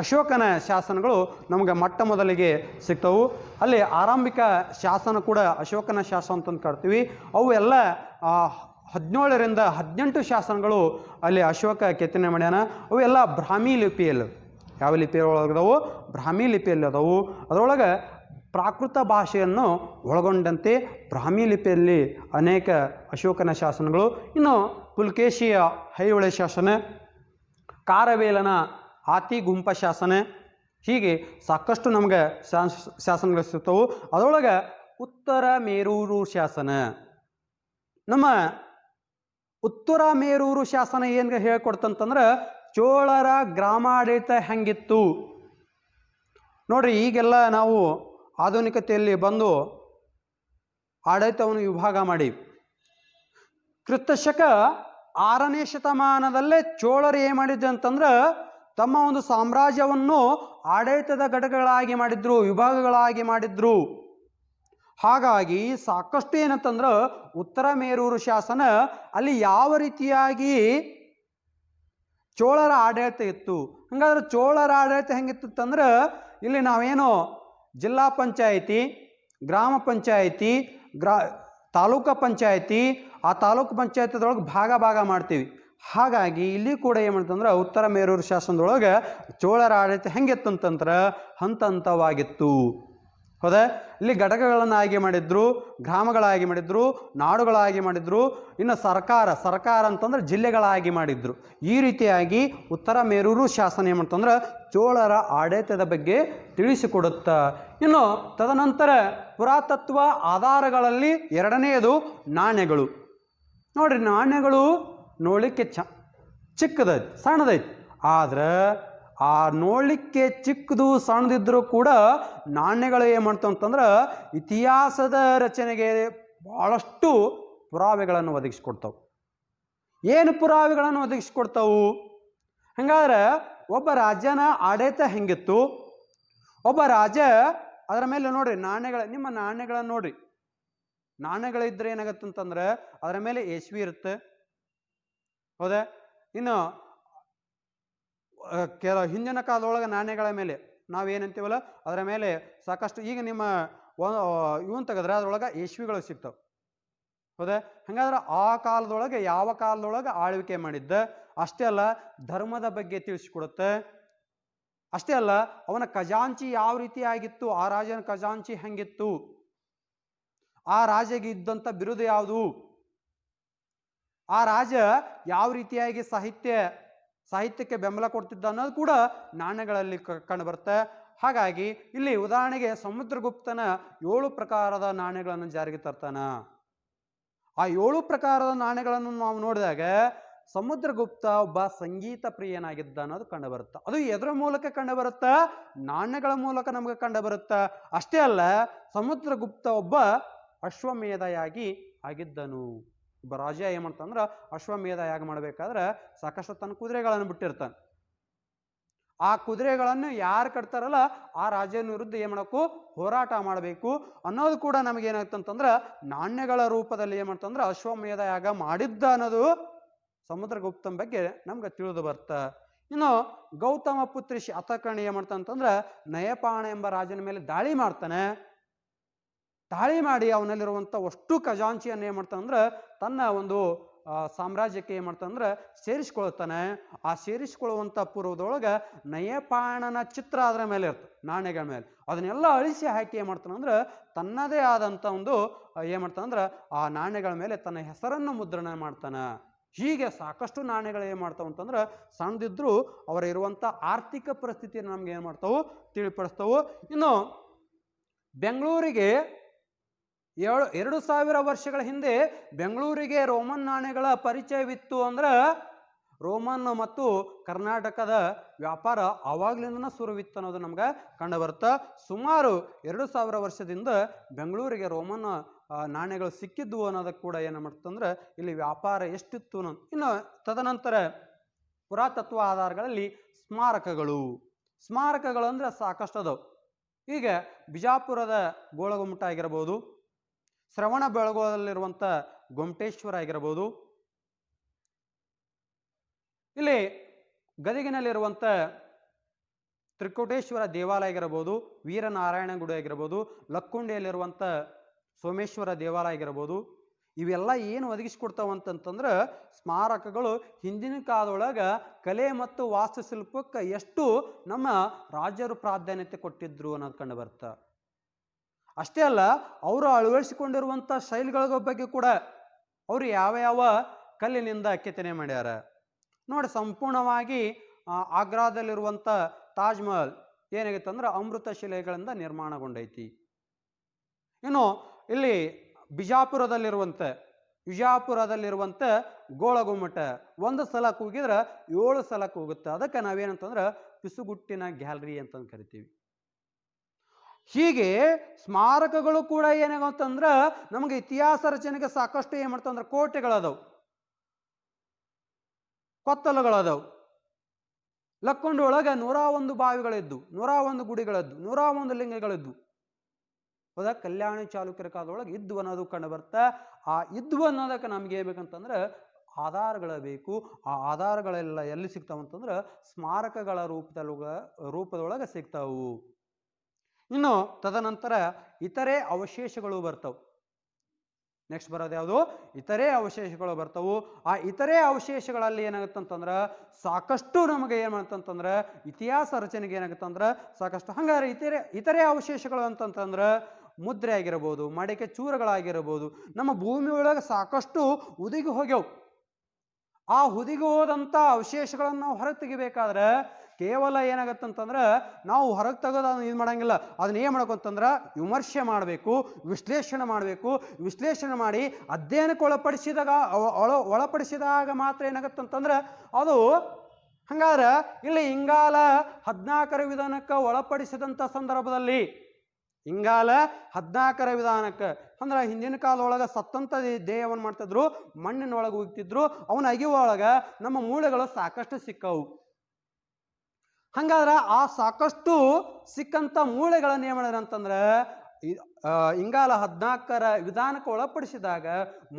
ಅಶೋಕನ ಶಾಸನಗಳು ನಮಗೆ ಮೊಟ್ಟ ಮೊದಲಿಗೆ ಸಿಗ್ತವು. ಅಲ್ಲಿ ಆರಂಭಿಕ ಶಾಸನ ಕೂಡ ಅಶೋಕನ ಶಾಸನ ಅಂತಂದು ಕರ್ತೀವಿ. ಅವು ಎಲ್ಲ 17ರಿಂದ 18 ಶಾಸನಗಳು ಅಲ್ಲಿ ಅಶೋಕ ಕೆತ್ತನೆ ಮಾಡ್ಯಾನ. ಅವು ಎಲ್ಲ ಬ್ರಾಹ್ಮಿ ಲಿಪಿಯಲ್ಲಿ, ಯಾವ ಲಿಪಿಯೊಳಗದವು? ಬ್ರಾಹ್ಮಿ ಲಿಪಿಯಲ್ಲಿ ಅದಾವು. ಅದರೊಳಗೆ ಪ್ರಾಕೃತ ಭಾಷೆಯನ್ನು ಒಳಗೊಂಡಂತೆ ಬ್ರಾಹ್ಮಿ ಲಿಪಿಯಲ್ಲಿ ಅನೇಕ ಅಶೋಕನ ಶಾಸನಗಳು. ಇನ್ನು ಪುಲಕೇಶಿಯ ಐಹೊಳೆ ಶಾಸನ, ಕಾರವೇಲನ ಆತಿಗುಂಪ ಶಾಸನ, ಹೀಗೆ ಸಾಕಷ್ಟು ನಮಗೆ ಶಾಸನಗಳು ಸಿಗ್ತವು. ಅದರೊಳಗೆ ಉತ್ತರ ಮೇರೂರು ಶಾಸನ, ನಮ್ಮ ಉತ್ತರ ಮೇರೂರು ಶಾಸನ ಏನು ಹೇಳ್ಕೊಡ್ತಂತಂದ್ರೆ ಚೋಳರ ಗ್ರಾಮಾಡಳಿತ ಹೆಂಗಿತ್ತು ನೋಡ್ರಿ. ಈಗೆಲ್ಲ ನಾವು ಆಧುನಿಕತೆಯಲ್ಲಿ ಬಂದು ಆಡಳಿತವನ್ನು ವಿಭಾಗ ಮಾಡಿ, ಕ್ರಿಸ್ತಶಕ 6ನೇ ಶತಮಾನದಲ್ಲೇ ಚೋಳರು ಏನು ಮಾಡಿದ್ರು ಅಂತಂದ್ರೆ ತಮ್ಮ ಒಂದು ಸಾಮ್ರಾಜ್ಯವನ್ನು ಆಡಳಿತದ ಘಟಕಗಳಾಗಿ ಮಾಡಿದ್ರು, ವಿಭಾಗಗಳಾಗಿ ಮಾಡಿದ್ರು. ಹಾಗಾಗಿ ಸಾಕಷ್ಟು ಏನಂತಂದ್ರೆ ಉತ್ತರ ಮೇರೂರು ಶಾಸನ ಅಲ್ಲಿ ಯಾವ ರೀತಿಯಾಗಿ ಚೋಳರ ಆಡಳಿತ ಇತ್ತು. ಹಂಗಾದ್ರೆ ಚೋಳರ ಆಡಳಿತ ಹೆಂಗಿತ್ತಂದ್ರೆ ಇಲ್ಲಿ ನಾವೇನು ಜಿಲ್ಲಾ ಪಂಚಾಯಿತಿ, ಗ್ರಾಮ ಪಂಚಾಯಿತಿ, ತಾಲೂಕು ಪಂಚಾಯಿತಿ, ಆ ತಾಲೂಕು ಪಂಚಾಯತಿದೊಳಗೆ ಭಾಗ ಮಾಡ್ತೀವಿ. ಹಾಗಾಗಿ ಇಲ್ಲಿ ಕೂಡ ಏನು ಮಾಡ್ತಂದ್ರೆ ಉತ್ತರ ಮೇರೂರು ಶಾಸನದೊಳಗೆ ಚೋಳರ ಆಡಳಿತ ಹೆಂಗಿತ್ತಂತಂದ್ರೆ ಹಂತವಾಗಿತ್ತು. ಹೌದಾ? ಇಲ್ಲಿ ಘಟಕಗಳನ್ನಾಗಿ ಮಾಡಿದ್ರು, ಗ್ರಾಮಗಳಾಗಿ ಮಾಡಿದ್ರು, ನಾಡುಗಳಾಗಿ ಮಾಡಿದ್ರು, ಇನ್ನು ಸರ್ಕಾರ ಅಂತಂದ್ರೆ ಜಿಲ್ಲೆಗಳಾಗಿ ಮಾಡಿದ್ರು. ಈ ರೀತಿಯಾಗಿ ಉತ್ತರ ಮೇರೂರು ಶಾಸನ ಏನ್ತಂದ್ರೆ ಚೋಳರ ಆಡಳಿತದ ಬಗ್ಗೆ ತಿಳಿಸಿಕೊಡುತ್ತಾ. ಇನ್ನು ತದನಂತರ ಪುರಾತತ್ವ ಆಧಾರಗಳಲ್ಲಿ 2ನೇದು ನಾಣ್ಯಗಳು. ನೋಡ್ರಿ, ನಾಣ್ಯಗಳು ನೋಡಲಿಕ್ಕೆ ಚಿಕ್ಕದೈತಿ, ಸಣ್ಣದೈತಿ, ಆದ್ರೆ ಆ ನೋಡಲಿಕ್ಕೆ ಚಿಕ್ಕದು ಸಣ್ಣದಿದ್ರೂ ಕೂಡ ನಾಣ್ಯಗಳು ಏನು ಮಾಡ್ತಾವ ಅಂತಂದ್ರೆ ಇತಿಹಾಸದ ರಚನೆಗೆ ಬಹಳಷ್ಟು ಪುರಾವೆಗಳನ್ನು ಒದಗಿಸ್ಕೊಡ್ತಾವೆ. ಏನು ಪುರಾವೆಗಳನ್ನು ಒದಗಿಸ್ಕೊಡ್ತಾವು? ಹಂಗಾದ್ರೆ ಒಬ್ಬ ರಾಜನ ಆಡಳಿತ ಹೆಂಗಿತ್ತು, ಒಬ್ಬ ರಾಜ ಅದರ ಮೇಲೆ ನೋಡ್ರಿ ನಾಣ್ಯಗಳ, ನಿಮ್ಮ ನಾಣ್ಯಗಳನ್ನು ನೋಡ್ರಿ, ನಾಣ್ಯಗಳಿದ್ರೆ ಏನಾಗತ್ತಂತಂದ್ರೆ ಅದರ ಮೇಲೆ ಎಸ್ವಿ ಇರುತ್ತೆ, ಹೌದಾ? ಇನ್ನು ಹಿಂದಿನ ಕಾಲದೊಳಗೆ ನಾಣ್ಯಗಳ ಮೇಲೆ ನಾವೇನಂತೀವಲ್ಲ ಅದರ ಮೇಲೆ ಸಾಕಷ್ಟು, ಈಗ ನಿಮ್ಮ ಇವನ್ ತೆಗೆದ್ರೆ ಅದರೊಳಗೆ ಯಶ್ವಿಗಳು ಸಿಗ್ತಾವೆ, ಹೌದಾ? ಹಾಗಾದ್ರೆ ಆ ಕಾಲದೊಳಗೆ ಯಾವ ಕಾಲದೊಳಗೆ ಆಳ್ವಿಕೆ ಮಾಡಿದ್ದ, ಅಷ್ಟೇ ಅಲ್ಲ ಧರ್ಮದ ಬಗ್ಗೆ ತಿಳಿಸ್ಕೊಡುತ್ತೆ. ಅಷ್ಟೇ ಅಲ್ಲ ಅವನ ಖಜಾಂಚಿ ಯಾವ ರೀತಿ ಆಗಿತ್ತು, ಆ ರಾಜನ ಖಜಾಂಚಿ ಹೆಂಗಿತ್ತು, ಆ ರಾಜಗೆ ಇದ್ದಂಥ ಬಿರುದು ಯಾವುದು, ಆ ರಾಜ ಯಾವ ರೀತಿಯಾಗಿ ಸಾಹಿತ್ಯಕ್ಕೆ ಬೆಂಬಲ ಕೊಡ್ತಿದ್ದ ಅನ್ನೋದು ಕೂಡ ನಾಣ್ಯಗಳಲ್ಲಿ ಕಂಡು ಬರುತ್ತೆ. ಹಾಗಾಗಿ ಇಲ್ಲಿ ಉದಾಹರಣೆಗೆ ಸಮುದ್ರಗುಪ್ತನ 7 ಪ್ರಕಾರದ ನಾಣ್ಯಗಳನ್ನು ಜಾರಿಗೆ ತರ್ತಾನ. ಆ 7 ಪ್ರಕಾರದ ನಾಣ್ಯಗಳನ್ನು ನಾವು ನೋಡಿದಾಗ ಸಮುದ್ರಗುಪ್ತ ಒಬ್ಬ ಸಂಗೀತ ಪ್ರಿಯನಾಗಿದ್ದ ಅನ್ನೋದು ಕಂಡು ಬರುತ್ತೆ. ಅದು ಎದರ ಮೂಲಕ ಕಂಡು ಬರುತ್ತಾ? ನಾಣ್ಯಗಳ ಮೂಲಕ ನಮಗೆ ಕಂಡು ಬರುತ್ತಾ. ಅಷ್ಟೇ ಅಲ್ಲ ಸಮುದ್ರಗುಪ್ತ ಒಬ್ಬ ಅಶ್ವಮೇಧಯಾಗಿ ಆಗಿದ್ದನು. ಒಬ್ಬ ರಾಜ ಏನ್ ಮಾಡ್ತಾನಂದ್ರ ಅಶ್ವಮೇಧ ಯಾಗ ಮಾಡ್ಬೇಕಾದ್ರೆ ಸಾಕಷ್ಟು ತನ್ನ ಕುದುರೆಗಳನ್ನು ಬಿಟ್ಟಿರ್ತಾನೆ. ಆ ಕುದುರೆಗಳನ್ನು ಯಾರು ಕಟ್ತಾರಲ್ಲ ಆ ರಾಜನ ವಿರುದ್ಧ ಏನ್ ಮಾಡಬೇಕು, ಹೋರಾಟ ಮಾಡಬೇಕು ಅನ್ನೋದು ಕೂಡ ನಮಗೇನಾಗ್ತಂತಂದ್ರೆ ನಾಣ್ಯಗಳ ರೂಪದಲ್ಲಿ ಏನ್ ಮಾಡ್ತಂದ್ರೆ ಅಶ್ವಮೇಧ ಯಾಗ ಮಾಡಿದ್ದ ಅನ್ನೋದು ಸಮುದ್ರಗುಪ್ತನ ಬಗ್ಗೆ ನಮ್ಗೆ ತಿಳಿದು ಬರ್ತ. ಇನ್ನು ಗೌತಮ ಪುತ್ರಿ ಶತಕರ್ಣಿ ಏನ್ ಮಾಡ್ತಾನಂತಂದ್ರೆ ನಯಪಾಣ ಎಂಬ ರಾಜನ ಮೇಲೆ ದಾಳಿ ಮಾಡ್ತಾನೆ. ದಾಳಿ ಮಾಡಿ ಅವನಲ್ಲಿರುವಂಥ ಅಷ್ಟು ಖಜಾಂಚಿಯನ್ನು ಏನ್ ಮಾಡ್ತಾನಂದ್ರೆ ತನ್ನ ಒಂದು ಸಾಮ್ರಾಜ್ಯಕ್ಕೆ ಏನ್ ಮಾಡ್ತಾನಂದ್ರೆ ಸೇರಿಸ್ಕೊಳ್ತಾನೆ. ಆ ಸೇರಿಸ್ಕೊಳ್ಳುವಂಥ ಪೂರ್ವದೊಳಗೆ ನಯಪಾಣನ ಚಿತ್ರ ಅದರ ಮೇಲೆ ಇರ್ತದೆ, ನಾಣ್ಯಗಳ ಮೇಲೆ. ಅದನ್ನೆಲ್ಲ ಅಳಿಸಿ ಹಾಕಿ ಏನ್ ಮಾಡ್ತಾನಂದ್ರೆ ತನ್ನದೇ ಆದಂಥ ಒಂದು ಏನ್ ಮಾಡ್ತಾನಂದ್ರೆ ಆ ನಾಣ್ಯಗಳ ಮೇಲೆ ತನ್ನ ಹೆಸರನ್ನು ಮುದ್ರಣ ಮಾಡ್ತಾನ. ಹೀಗೆ ಸಾಕಷ್ಟು ನಾಣ್ಯಗಳು ಏನ್ ಮಾಡ್ತಾವ ಅಂತಂದ್ರೆ ಸಣ್ಣದಿದ್ರು ಅವರ ಇರುವಂಥ ಆರ್ಥಿಕ ಪರಿಸ್ಥಿತಿಯನ್ನು ನಮ್ಗೆ ಏನ್ ಮಾಡ್ತಾವು, ತಿಳಿಪಡಿಸ್ತಾವು. ಇನ್ನು ಬೆಂಗಳೂರಿಗೆ 2000 ವರ್ಷಗಳ ಹಿಂದೆ ಬೆಂಗಳೂರಿಗೆ ರೋಮನ್ ನಾಣ್ಯಗಳ ಪರಿಚಯವಿತ್ತು ಅಂದ್ರೆ ರೋಮನ್ ಮತ್ತು ಕರ್ನಾಟಕದ ವ್ಯಾಪಾರ ಆವಾಗ್ಲಿಂದನ ಶುರುವಿತ್ತು ಅನ್ನೋದು ನಮ್ಗೆ ಕಂಡು ಬರುತ್ತೆ. ಸುಮಾರು 2000 ವರ್ಷದಿಂದ ಬೆಂಗಳೂರಿಗೆ ರೋಮನ್ ನಾಣ್ಯಗಳು ಸಿಕ್ಕಿದ್ವು ಅನ್ನೋದಕ್ಕೆ ಕೂಡ ಏನು ಮಾಡ್ತಂದ್ರೆ ಇಲ್ಲಿ ವ್ಯಾಪಾರ ಎಷ್ಟಿತ್ತು ಅನ್ನೋದು. ಇನ್ನು ತದನಂತರ ಪುರಾತತ್ವ ಆಧಾರಗಳಲ್ಲಿ ಸ್ಮಾರಕಗಳು ಅಂದ್ರೆ ಸಾಕಷ್ಟು ಅದಾವು. ಈಗ ಬಿಜಾಪುರದ ಗೋಳಗುಮ್ಮಟ ಆಗಿರಬಹುದು, ಶ್ರವಣ ಬೆಳಗೊಳದಲ್ಲಿರುವಂಥ ಗೊಮ್ಮಟೇಶ್ವರ ಆಗಿರಬಹುದು, ಇಲ್ಲಿ ಗದಗಿನಲ್ಲಿರುವಂಥ ತ್ರಿಕೂಟೇಶ್ವರ ದೇವಾಲಯ ಆಗಿರಬಹುದು, ವೀರನಾರಾಯಣ ಗುಡಿ ಆಗಿರಬಹುದು, ಲಕ್ಕುಂಡಿಯಲ್ಲಿರುವಂಥ ಸೋಮೇಶ್ವರ ದೇವಾಲಯ ಆಗಿರಬಹುದು. ಇವೆಲ್ಲ ಏನು ಒದಗಿಸ್ಕೊಡ್ತಾವಂತಂದ್ರೆ ಸ್ಮಾರಕಗಳು ಹಿಂದಿನ ಕಾಲದೊಳಗೆ ಕಲೆ ಮತ್ತು ವಾಸ್ತುಶಿಲ್ಪಕ್ಕೆ ಎಷ್ಟು ನಮ್ಮ ರಾಜರು ಪ್ರಾಧಾನ್ಯತೆ ಕೊಟ್ಟಿದ್ರು ಅನ್ನೋದು ಕಂಡು ಬರುತ್ತೆ. ಅಷ್ಟೇ ಅಲ್ಲ ಅವರು ಅಳವಡಿಸಿಕೊಂಡಿರುವಂಥ ಶೈಲಿಗಳ ಬಗ್ಗೆ ಕೂಡ ಅವರು ಯಾವ ಕಲ್ಲಿನಿಂದ ಕೆತ್ತನೆ ಮಾಡ್ಯಾರ ನೋಡಿ. ಸಂಪೂರ್ಣವಾಗಿ ಆಗ್ರಾದಲ್ಲಿರುವಂಥ ತಾಜ್ ಮಹಲ್ ಏನಾಗಿತ್ತು ಅಂದ್ರೆ ಅಮೃತ ಶಿಲೆಗಳಿಂದ ನಿರ್ಮಾಣಗೊಂಡೈತಿ. ಇನ್ನು ಇಲ್ಲಿ ವಿಜಾಪುರದಲ್ಲಿರುವಂಥ ಗೋಳಗುಮ್ಮಟ ಒಂದು ಸಲ ಕೂಗಿದ್ರೆ 7 ಸಲ ಕೂಗುತ್ತೆ. ಅದಕ್ಕೆ ನಾವೇನಂತಂದ್ರೆ ಪಿಸುಗುಟ್ಟಿನ ಗ್ಯಾಲರಿ ಅಂತ ಕರಿತೀವಿ. ಹೀಗೆ ಸ್ಮಾರಕಗಳು ಕೂಡ ಏನಾಗತ್ತಂದ್ರೆ ನಮಗೆ ಇತಿಹಾಸ ರಚನೆಗೆ ಸಾಕಷ್ಟು ಏನ್ ಮಾಡ್ತಂದ್ರೆ ಕೋಟೆಗಳದಾವು, ಕೊತ್ತಲುಗಳದಾವು. ಲಕ್ಕುಂಡಿ ಒಳಗೆ 101 ಬಾವಿಗಳಿದ್ದು, 101 ಗುಡಿಗಳಿದ್ದು, 101 ಲಿಂಗಗಳಿದ್ದು. ಹೌದಾ? ಕಲ್ಯಾಣಿ ಚಾಲುಕ್ಯರ ಕಾಲದೊಳಗೆ ಇದ್ವು ಅನ್ನೋದು ಕಂಡು ಬರ್ತಾ. ಆ ಇದ್ವು ಅನ್ನೋದಕ್ಕೆ ನಮ್ಗೆ ಏನ್ ಬೇಕಂತಂದ್ರೆ ಆಧಾರಗಳು ಬೇಕು. ಆ ಆಧಾರಗಳೆಲ್ಲ ಎಲ್ಲಿ ಸಿಗ್ತಾವಂತಂದ್ರೆ ಸ್ಮಾರಕಗಳ ರೂಪದೊಳಗೆ ಸಿಗ್ತಾವು. ಇನ್ನು ತದನಂತರ ಇತರೆ ಅವಶೇಷಗಳು ಬರ್ತಾವು. ನೆಕ್ಸ್ಟ್ ಬರೋದು ಯಾವುದು? ಇತರೆ ಅವಶೇಷಗಳು ಬರ್ತಾವು. ಆ ಇತರೆ ಅವಶೇಷಗಳಲ್ಲಿ ಏನಾಗುತ್ತಂತಂದ್ರೆ ಸಾಕಷ್ಟು ನಮಗೆ ಏನ್ ಮಾಡ್ತಂತಂದ್ರೆ ಇತಿಹಾಸ ರಚನೆಗೆ ಏನಾಗುತ್ತಂದ್ರೆ ಸಾಕಷ್ಟು. ಹಂಗಾರೆ ಇತರೆ ಅವಶೇಷಗಳು ಅಂತಂತಂದ್ರೆ ಮುದ್ರೆ ಆಗಿರಬಹುದು, ಮಡಿಕೆ ಚೂರುಗಳಾಗಿರಬಹುದು. ನಮ್ಮ ಭೂಮಿ ಒಳಗೆ ಸಾಕಷ್ಟು ಹುದುಗಿ ಹೋಗ್ಯವು. ಆ ಹುದುಗಿ ಹೋದಂಥ ಅವಶೇಷಗಳನ್ನು ನಾವು ಹೊರಗೆ ತೆಗಿಬೇಕಾದ್ರೆ ಕೇವಲ ಏನಾಗತ್ತಂತಂದ್ರೆ ನಾವು ಹೊರಗೆ ತೆಗೆದು ಅದನ್ನ ಇದು ಮಾಡಂಗಿಲ್ಲ. ಅದನ್ನ ಏನು ಮಾಡ್ಬೇಕಂತಂದ್ರೆ ವಿಮರ್ಶೆ ಮಾಡಬೇಕು, ವಿಶ್ಲೇಷಣೆ ಮಾಡಬೇಕು. ವಿಶ್ಲೇಷಣೆ ಮಾಡಿ ಅಧ್ಯಯನಕ್ಕೆ ಒಳಪಡಿಸಿದಾಗ ಮಾತ್ರ ಏನಾಗತ್ತಂತಂದ್ರೆ ಅದು ಹಂಗಾದ್ರೆ ಇಲ್ಲಿ ಇಂಗಾಲ 14ರ ವಿಧಾನಕ್ಕೆ ಒಳಪಡಿಸಿದಂಥ ಸಂದರ್ಭದಲ್ಲಿ ಇಂಗಾಲ 14ರ ವಿಧಾನಕ್ಕೆ ಅಂದ್ರೆ ಹಿಂದಿನ ಕಾಲದೊಳಗೆ ಸತ್ತಂತ ದೇಹವನ್ನು ಮಾಡ್ತಿದ್ರು, ಮಣ್ಣಿನೊಳಗೆ ಹೋಗ್ತಿದ್ರು, ಅವನ ಅಗಿಯೊಳಗೆ ನಮ್ಮ ಮೂಳೆಗಳು ಸಾಕಷ್ಟು ಸಿಕ್ಕವು. ಹಂಗಾದ್ರೆ ಆ ಸಾಕಷ್ಟು ಸಿಕ್ಕಂತ ಮೂಳೆಗಳನ್ನು ಏನ್ ಮಾಡಿದ್ರು ಅಂತಂದ್ರೆ ಇಂಗಾಲ 14ರ ವಿಧಾನಕ್ಕೆ ಒಳಪಡಿಸಿದಾಗ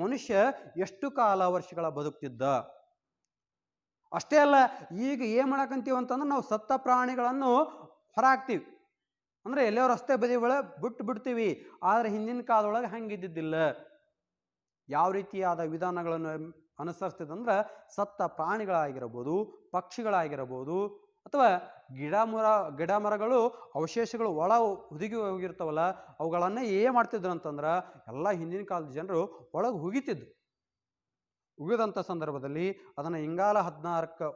ಮನುಷ್ಯ ಎಷ್ಟು ಕಾಲ ವರ್ಷಗಳ ಬದುಕ್ತಿದ್ದ. ಅಷ್ಟೇ ಅಲ್ಲ, ಈಗ ಏನ್ ಮಾಡಕಂತೀವಿ ಅಂತಂದ್ರೆ ನಾವು ಸತ್ತ ಪ್ರಾಣಿಗಳನ್ನು ಹೊರಾಕ್ತೀವಿ, ಅಂದ್ರೆ ಎಲ್ಲೋ ರಸ್ತೆ ಬದಿ ಒಳಗೆ ಬಿಡ್ತೀವಿ. ಆದ್ರೆ ಹಿಂದಿನ ಕಾಲದೊಳಗೆ ಹಂಗಿದ್ದಿದ್ದಿಲ್ಲ. ಯಾವ ರೀತಿಯಾದ ವಿಧಾನಗಳನ್ನು ಅನುಸರಿಸ್ತಿದಂದ್ರೆ ಸತ್ತ ಪ್ರಾಣಿಗಳಾಗಿರಬಹುದು, ಪಕ್ಷಿಗಳಾಗಿರಬಹುದು, ಅಥವಾ ಗಿಡ ಮರಗಳು ಅವಶೇಷಗಳು ಒಳ ಹುದುಗಿ ಹೋಗಿರ್ತಾವಲ್ಲ, ಅವುಗಳನ್ನ ಏನ್ ಮಾಡ್ತಿದ್ರು ಅಂತಂದ್ರೆ ಎಲ್ಲ ಹಿಂದಿನ ಕಾಲದ ಜನರು ಒಳಗೆ ಹುಗಿತಿದ್ರು. ಉಗಿದಂಥ ಸಂದರ್ಭದಲ್ಲಿ ಅದನ್ನು ಇಂಗಾಲ 14ಕ್ಕೆ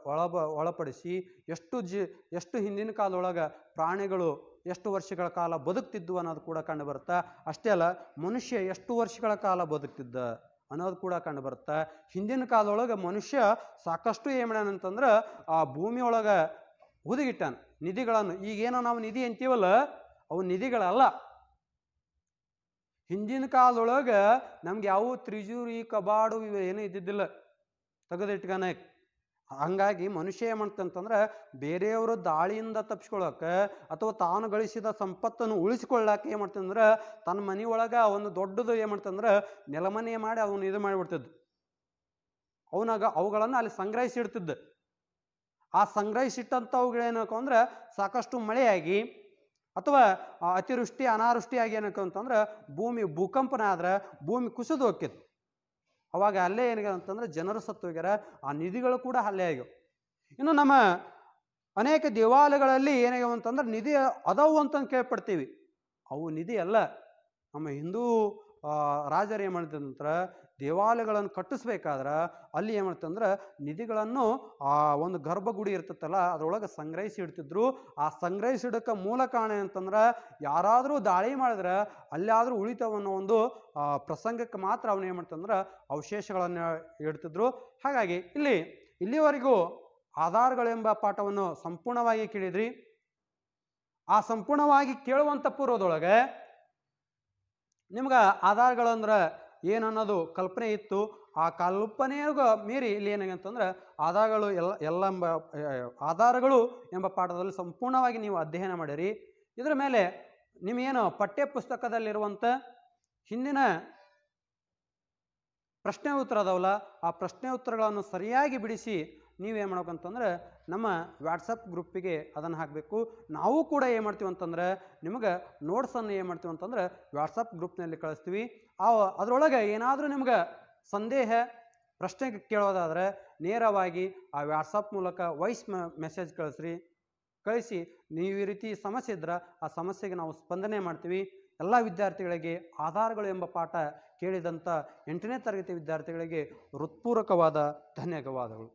ಒಳಪಡಿಸಿ ಎಷ್ಟು ಹಿಂದಿನ ಕಾಲದೊಳಗೆ ಪ್ರಾಣಿಗಳು ಎಷ್ಟು ವರ್ಷಗಳ ಕಾಲ ಬದುಕ್ತಿದ್ವು ಅನ್ನೋದು ಕೂಡ ಕಂಡು ಬರುತ್ತೆ. ಅಷ್ಟೇ ಅಲ್ಲ, ಮನುಷ್ಯ ಎಷ್ಟು ವರ್ಷಗಳ ಕಾಲ ಬದುಕ್ತಿದ್ದ ಅನ್ನೋದು ಕೂಡ ಕಂಡು ಬರುತ್ತೆ. ಹಿಂದಿನ ಕಾಲದೊಳಗೆ ಮನುಷ್ಯ ಸಾಕಷ್ಟು ಏನ್ ಮಾಡ್ಯಾನಂತಂದ್ರೆ ಆ ಭೂಮಿಯೊಳಗೆ ಹುದುಗಿಟ್ಟಾನ ನಿಧಿಗಳನ್ನು. ಈಗೇನೋ ನಾವು ನಿಧಿ ಅಂತೀವಲ್ಲ, ಅವು ನಿಧಿಗಳಲ್ಲ. ಹಿಂದಿನ ಕಾಲದೊಳಗೆ ನಮ್ಗೆ ಯಾವ ತ್ರಿಜೂರಿ ಕಬಾಡು ಏನೂ ಇದ್ದಿದ್ದಿಲ್ಲ ತೆಗೆದಿಟ್ಕನಕ್ಕೆ. ಹಂಗಾಗಿ ಮನುಷ್ಯ ಏನ್ ಮಾಡ್ತಂತಂದ್ರೆ ಬೇರೆಯವರು ದಾಳಿಯಿಂದ ತಪ್ಪಿಸ್ಕೊಳಕ್ಕೆ ಅಥವಾ ತಾನು ಗಳಿಸಿದ ಸಂಪತ್ತನ್ನು ಉಳಿಸಿಕೊಳ್ಳಕ್ಕೆ ಏನ್ ಮಾಡ್ತಂದ್ರೆ ತನ್ನ ಮನೆಯೊಳಗೆ ಒಂದು ದೊಡ್ಡದು ಏನ್ ಮಾಡ್ತಂದ್ರೆ ನೆಲಮನೆ ಮಾಡಿ ಅವನು ಇದು ಮಾಡಿಬಿಡ್ತಿದ್ದ. ಅವುಗಳನ್ನು ಅಲ್ಲಿ ಸಂಗ್ರಹಿಸಿಡ್ತಿದ್ದ. ಆ ಸಂಗ್ರಹಿಸಿಟ್ಟಂಥವುಗಳೇನಕ್ಕ ಅಂದ್ರೆ ಸಾಕಷ್ಟು ಮಳೆಯಾಗಿ ಅಥವಾ ಅತಿವೃಷ್ಟಿ ಅನಾವೃಷ್ಟಿಯಾಗಿ ಏನಕ್ಕ ಅಂತಂದ್ರೆ ಭೂಮಿ ಭೂಕಂಪನ ಆದ್ರೆ ಭೂಮಿ ಕುಸಿದು ಹೋಗ್ತಿತ್ತು. ಅವಾಗ ಅಲ್ಲೇ ಏನಾಗ ಅಂತಂದ್ರೆ ಜನರು ಸತ್ತು ಹೋಗ್ಯಾರ, ಆ ನಿಧಿಗಳು ಕೂಡ ಅಲ್ಲೇ ಆಗ್ಯಾವ. ಇನ್ನು ನಮ್ಮ ಅನೇಕ ದೇವಾಲಯಗಳಲ್ಲಿ ಏನಾಗ್ಯಾವ ಅಂತಂದ್ರೆ ನಿಧಿ ಅದಾವು ಅಂತಂದು ಕೇಳ್ಪಡ್ತೀವಿ. ಅವು ನಿಧಿ ಅಲ್ಲ. ನಮ್ಮ ಹಿಂದೂ ರಾಜರು ಏನ್ ಮಾಡ್ತಂದ್ರೆ ದೇವಾಲಯಗಳನ್ನು ಕಟ್ಟಿಸ್ಬೇಕಾದ್ರೆ ಅಲ್ಲಿ ಏನ್ ಮಾಡ್ತಂದ್ರೆ ನಿಧಿಗಳನ್ನು ಆ ಒಂದು ಗರ್ಭಗುಡಿ ಇರ್ತತ್ತಲ್ಲ ಅದ್ರೊಳಗೆ ಸಂಗ್ರಹಿಸಿ ಇಡ್ತಿದ್ರು. ಆ ಸಂಗ್ರಹಿಸಿಡಕ್ಕೆ ಮೂಲ ಕಾರಣ ಅಂತಂದ್ರೆ ಯಾರಾದರೂ ದಾಳಿ ಮಾಡಿದ್ರೆ ಅಲ್ಲಾದ್ರೂ ಉಳಿತಾವನ್ನೋ ಒಂದು ಪ್ರಸಂಗಕ್ಕೆ ಮಾತ್ರ ಅವನು ಏನ್ ಮಾಡ್ತಂದ್ರೆ ಅವಶೇಷಗಳನ್ನು ಇಡ್ತಿದ್ರು. ಹಾಗಾಗಿ ಇಲ್ಲಿವರೆಗೂ ಆಧಾರಗಳೆಂಬ ಪಾಠವನ್ನು ಸಂಪೂರ್ಣವಾಗಿ ಕೇಳಿದ್ರಿ. ಆ ಸಂಪೂರ್ಣವಾಗಿ ಕೇಳುವಂಥ ಪೂರ್ವದೊಳಗೆ ನಿಮ್ಗೆ ಆಧಾರಗಳಂದ್ರೆ ಏನನ್ನೋದು ಕಲ್ಪನೆ ಇತ್ತು. ಆ ಕಲ್ಪನೆಯಾಗ ಮೀರಿ ಇಲ್ಲಿ ಏನಾಗಂತಂದ್ರೆ ಆಧಾರಗಳು ಎಂಬ ಪಾಠದಲ್ಲಿ ಸಂಪೂರ್ಣವಾಗಿ ನೀವು ಅಧ್ಯಯನ ಮಾಡಿರಿ. ಇದರ ಮೇಲೆ ನಿಮಗೇನು ಪಠ್ಯ ಪುಸ್ತಕದಲ್ಲಿರುವಂಥ ಹಿಂದಿನ ಪ್ರಶ್ನೆ ಉತ್ತರ ಅದಾವಲ್ಲ, ಆ ಪ್ರಶ್ನೆ ಉತ್ತರಗಳನ್ನು ಸರಿಯಾಗಿ ಬಿಡಿಸಿ ನೀವೇನು ಮಾಡ್ಬೇಕಂತಂದ್ರೆ ನಮ್ಮ ವಾಟ್ಸಪ್ ಗ್ರೂಪಿಗೆ ಅದನ್ನು ಹಾಕಬೇಕು. ನಾವು ಕೂಡ ಏನು ಮಾಡ್ತೀವಿ ಅಂತಂದ್ರೆ ನಿಮಗೆ ನೋಟ್ಸನ್ನು ಏನು ಮಾಡ್ತೀವಿ ಅಂತಂದ್ರೆ ವಾಟ್ಸಪ್ ಗ್ರೂಪ್ನಲ್ಲಿ ಕಳಿಸ್ತೀವಿ. ಅದರೊಳಗೆ ಏನಾದರೂ ನಿಮ್ಗೆ ಸಂದೇಹ ಪ್ರಶ್ನೆ ಕೇಳೋದಾದರೆ ನೇರವಾಗಿ ಆ ವಾಟ್ಸಪ್ ಮೂಲಕ ವಾಯ್ಸ್ ಮೆಸೇಜ್ ಕಳಿಸಿ ನೀವು ಈ ರೀತಿ ಸಮಸ್ಯೆ ಇದ್ರೆ ಆ ಸಮಸ್ಯೆಗೆ ನಾವು ಸ್ಪಂದನೆ ಮಾಡ್ತೀವಿ. ಎಲ್ಲ ವಿದ್ಯಾರ್ಥಿಗಳಿಗೆ ಆಧಾರಗಳು ಎಂಬ ಪಾಠ ಕೇಳಿದಂಥ 8ನೇ ತರಗತಿ ವಿದ್ಯಾರ್ಥಿಗಳಿಗೆ ಹೃತ್ಪೂರ್ವಕವಾದ ಧನ್ಯವಾದಗಳು.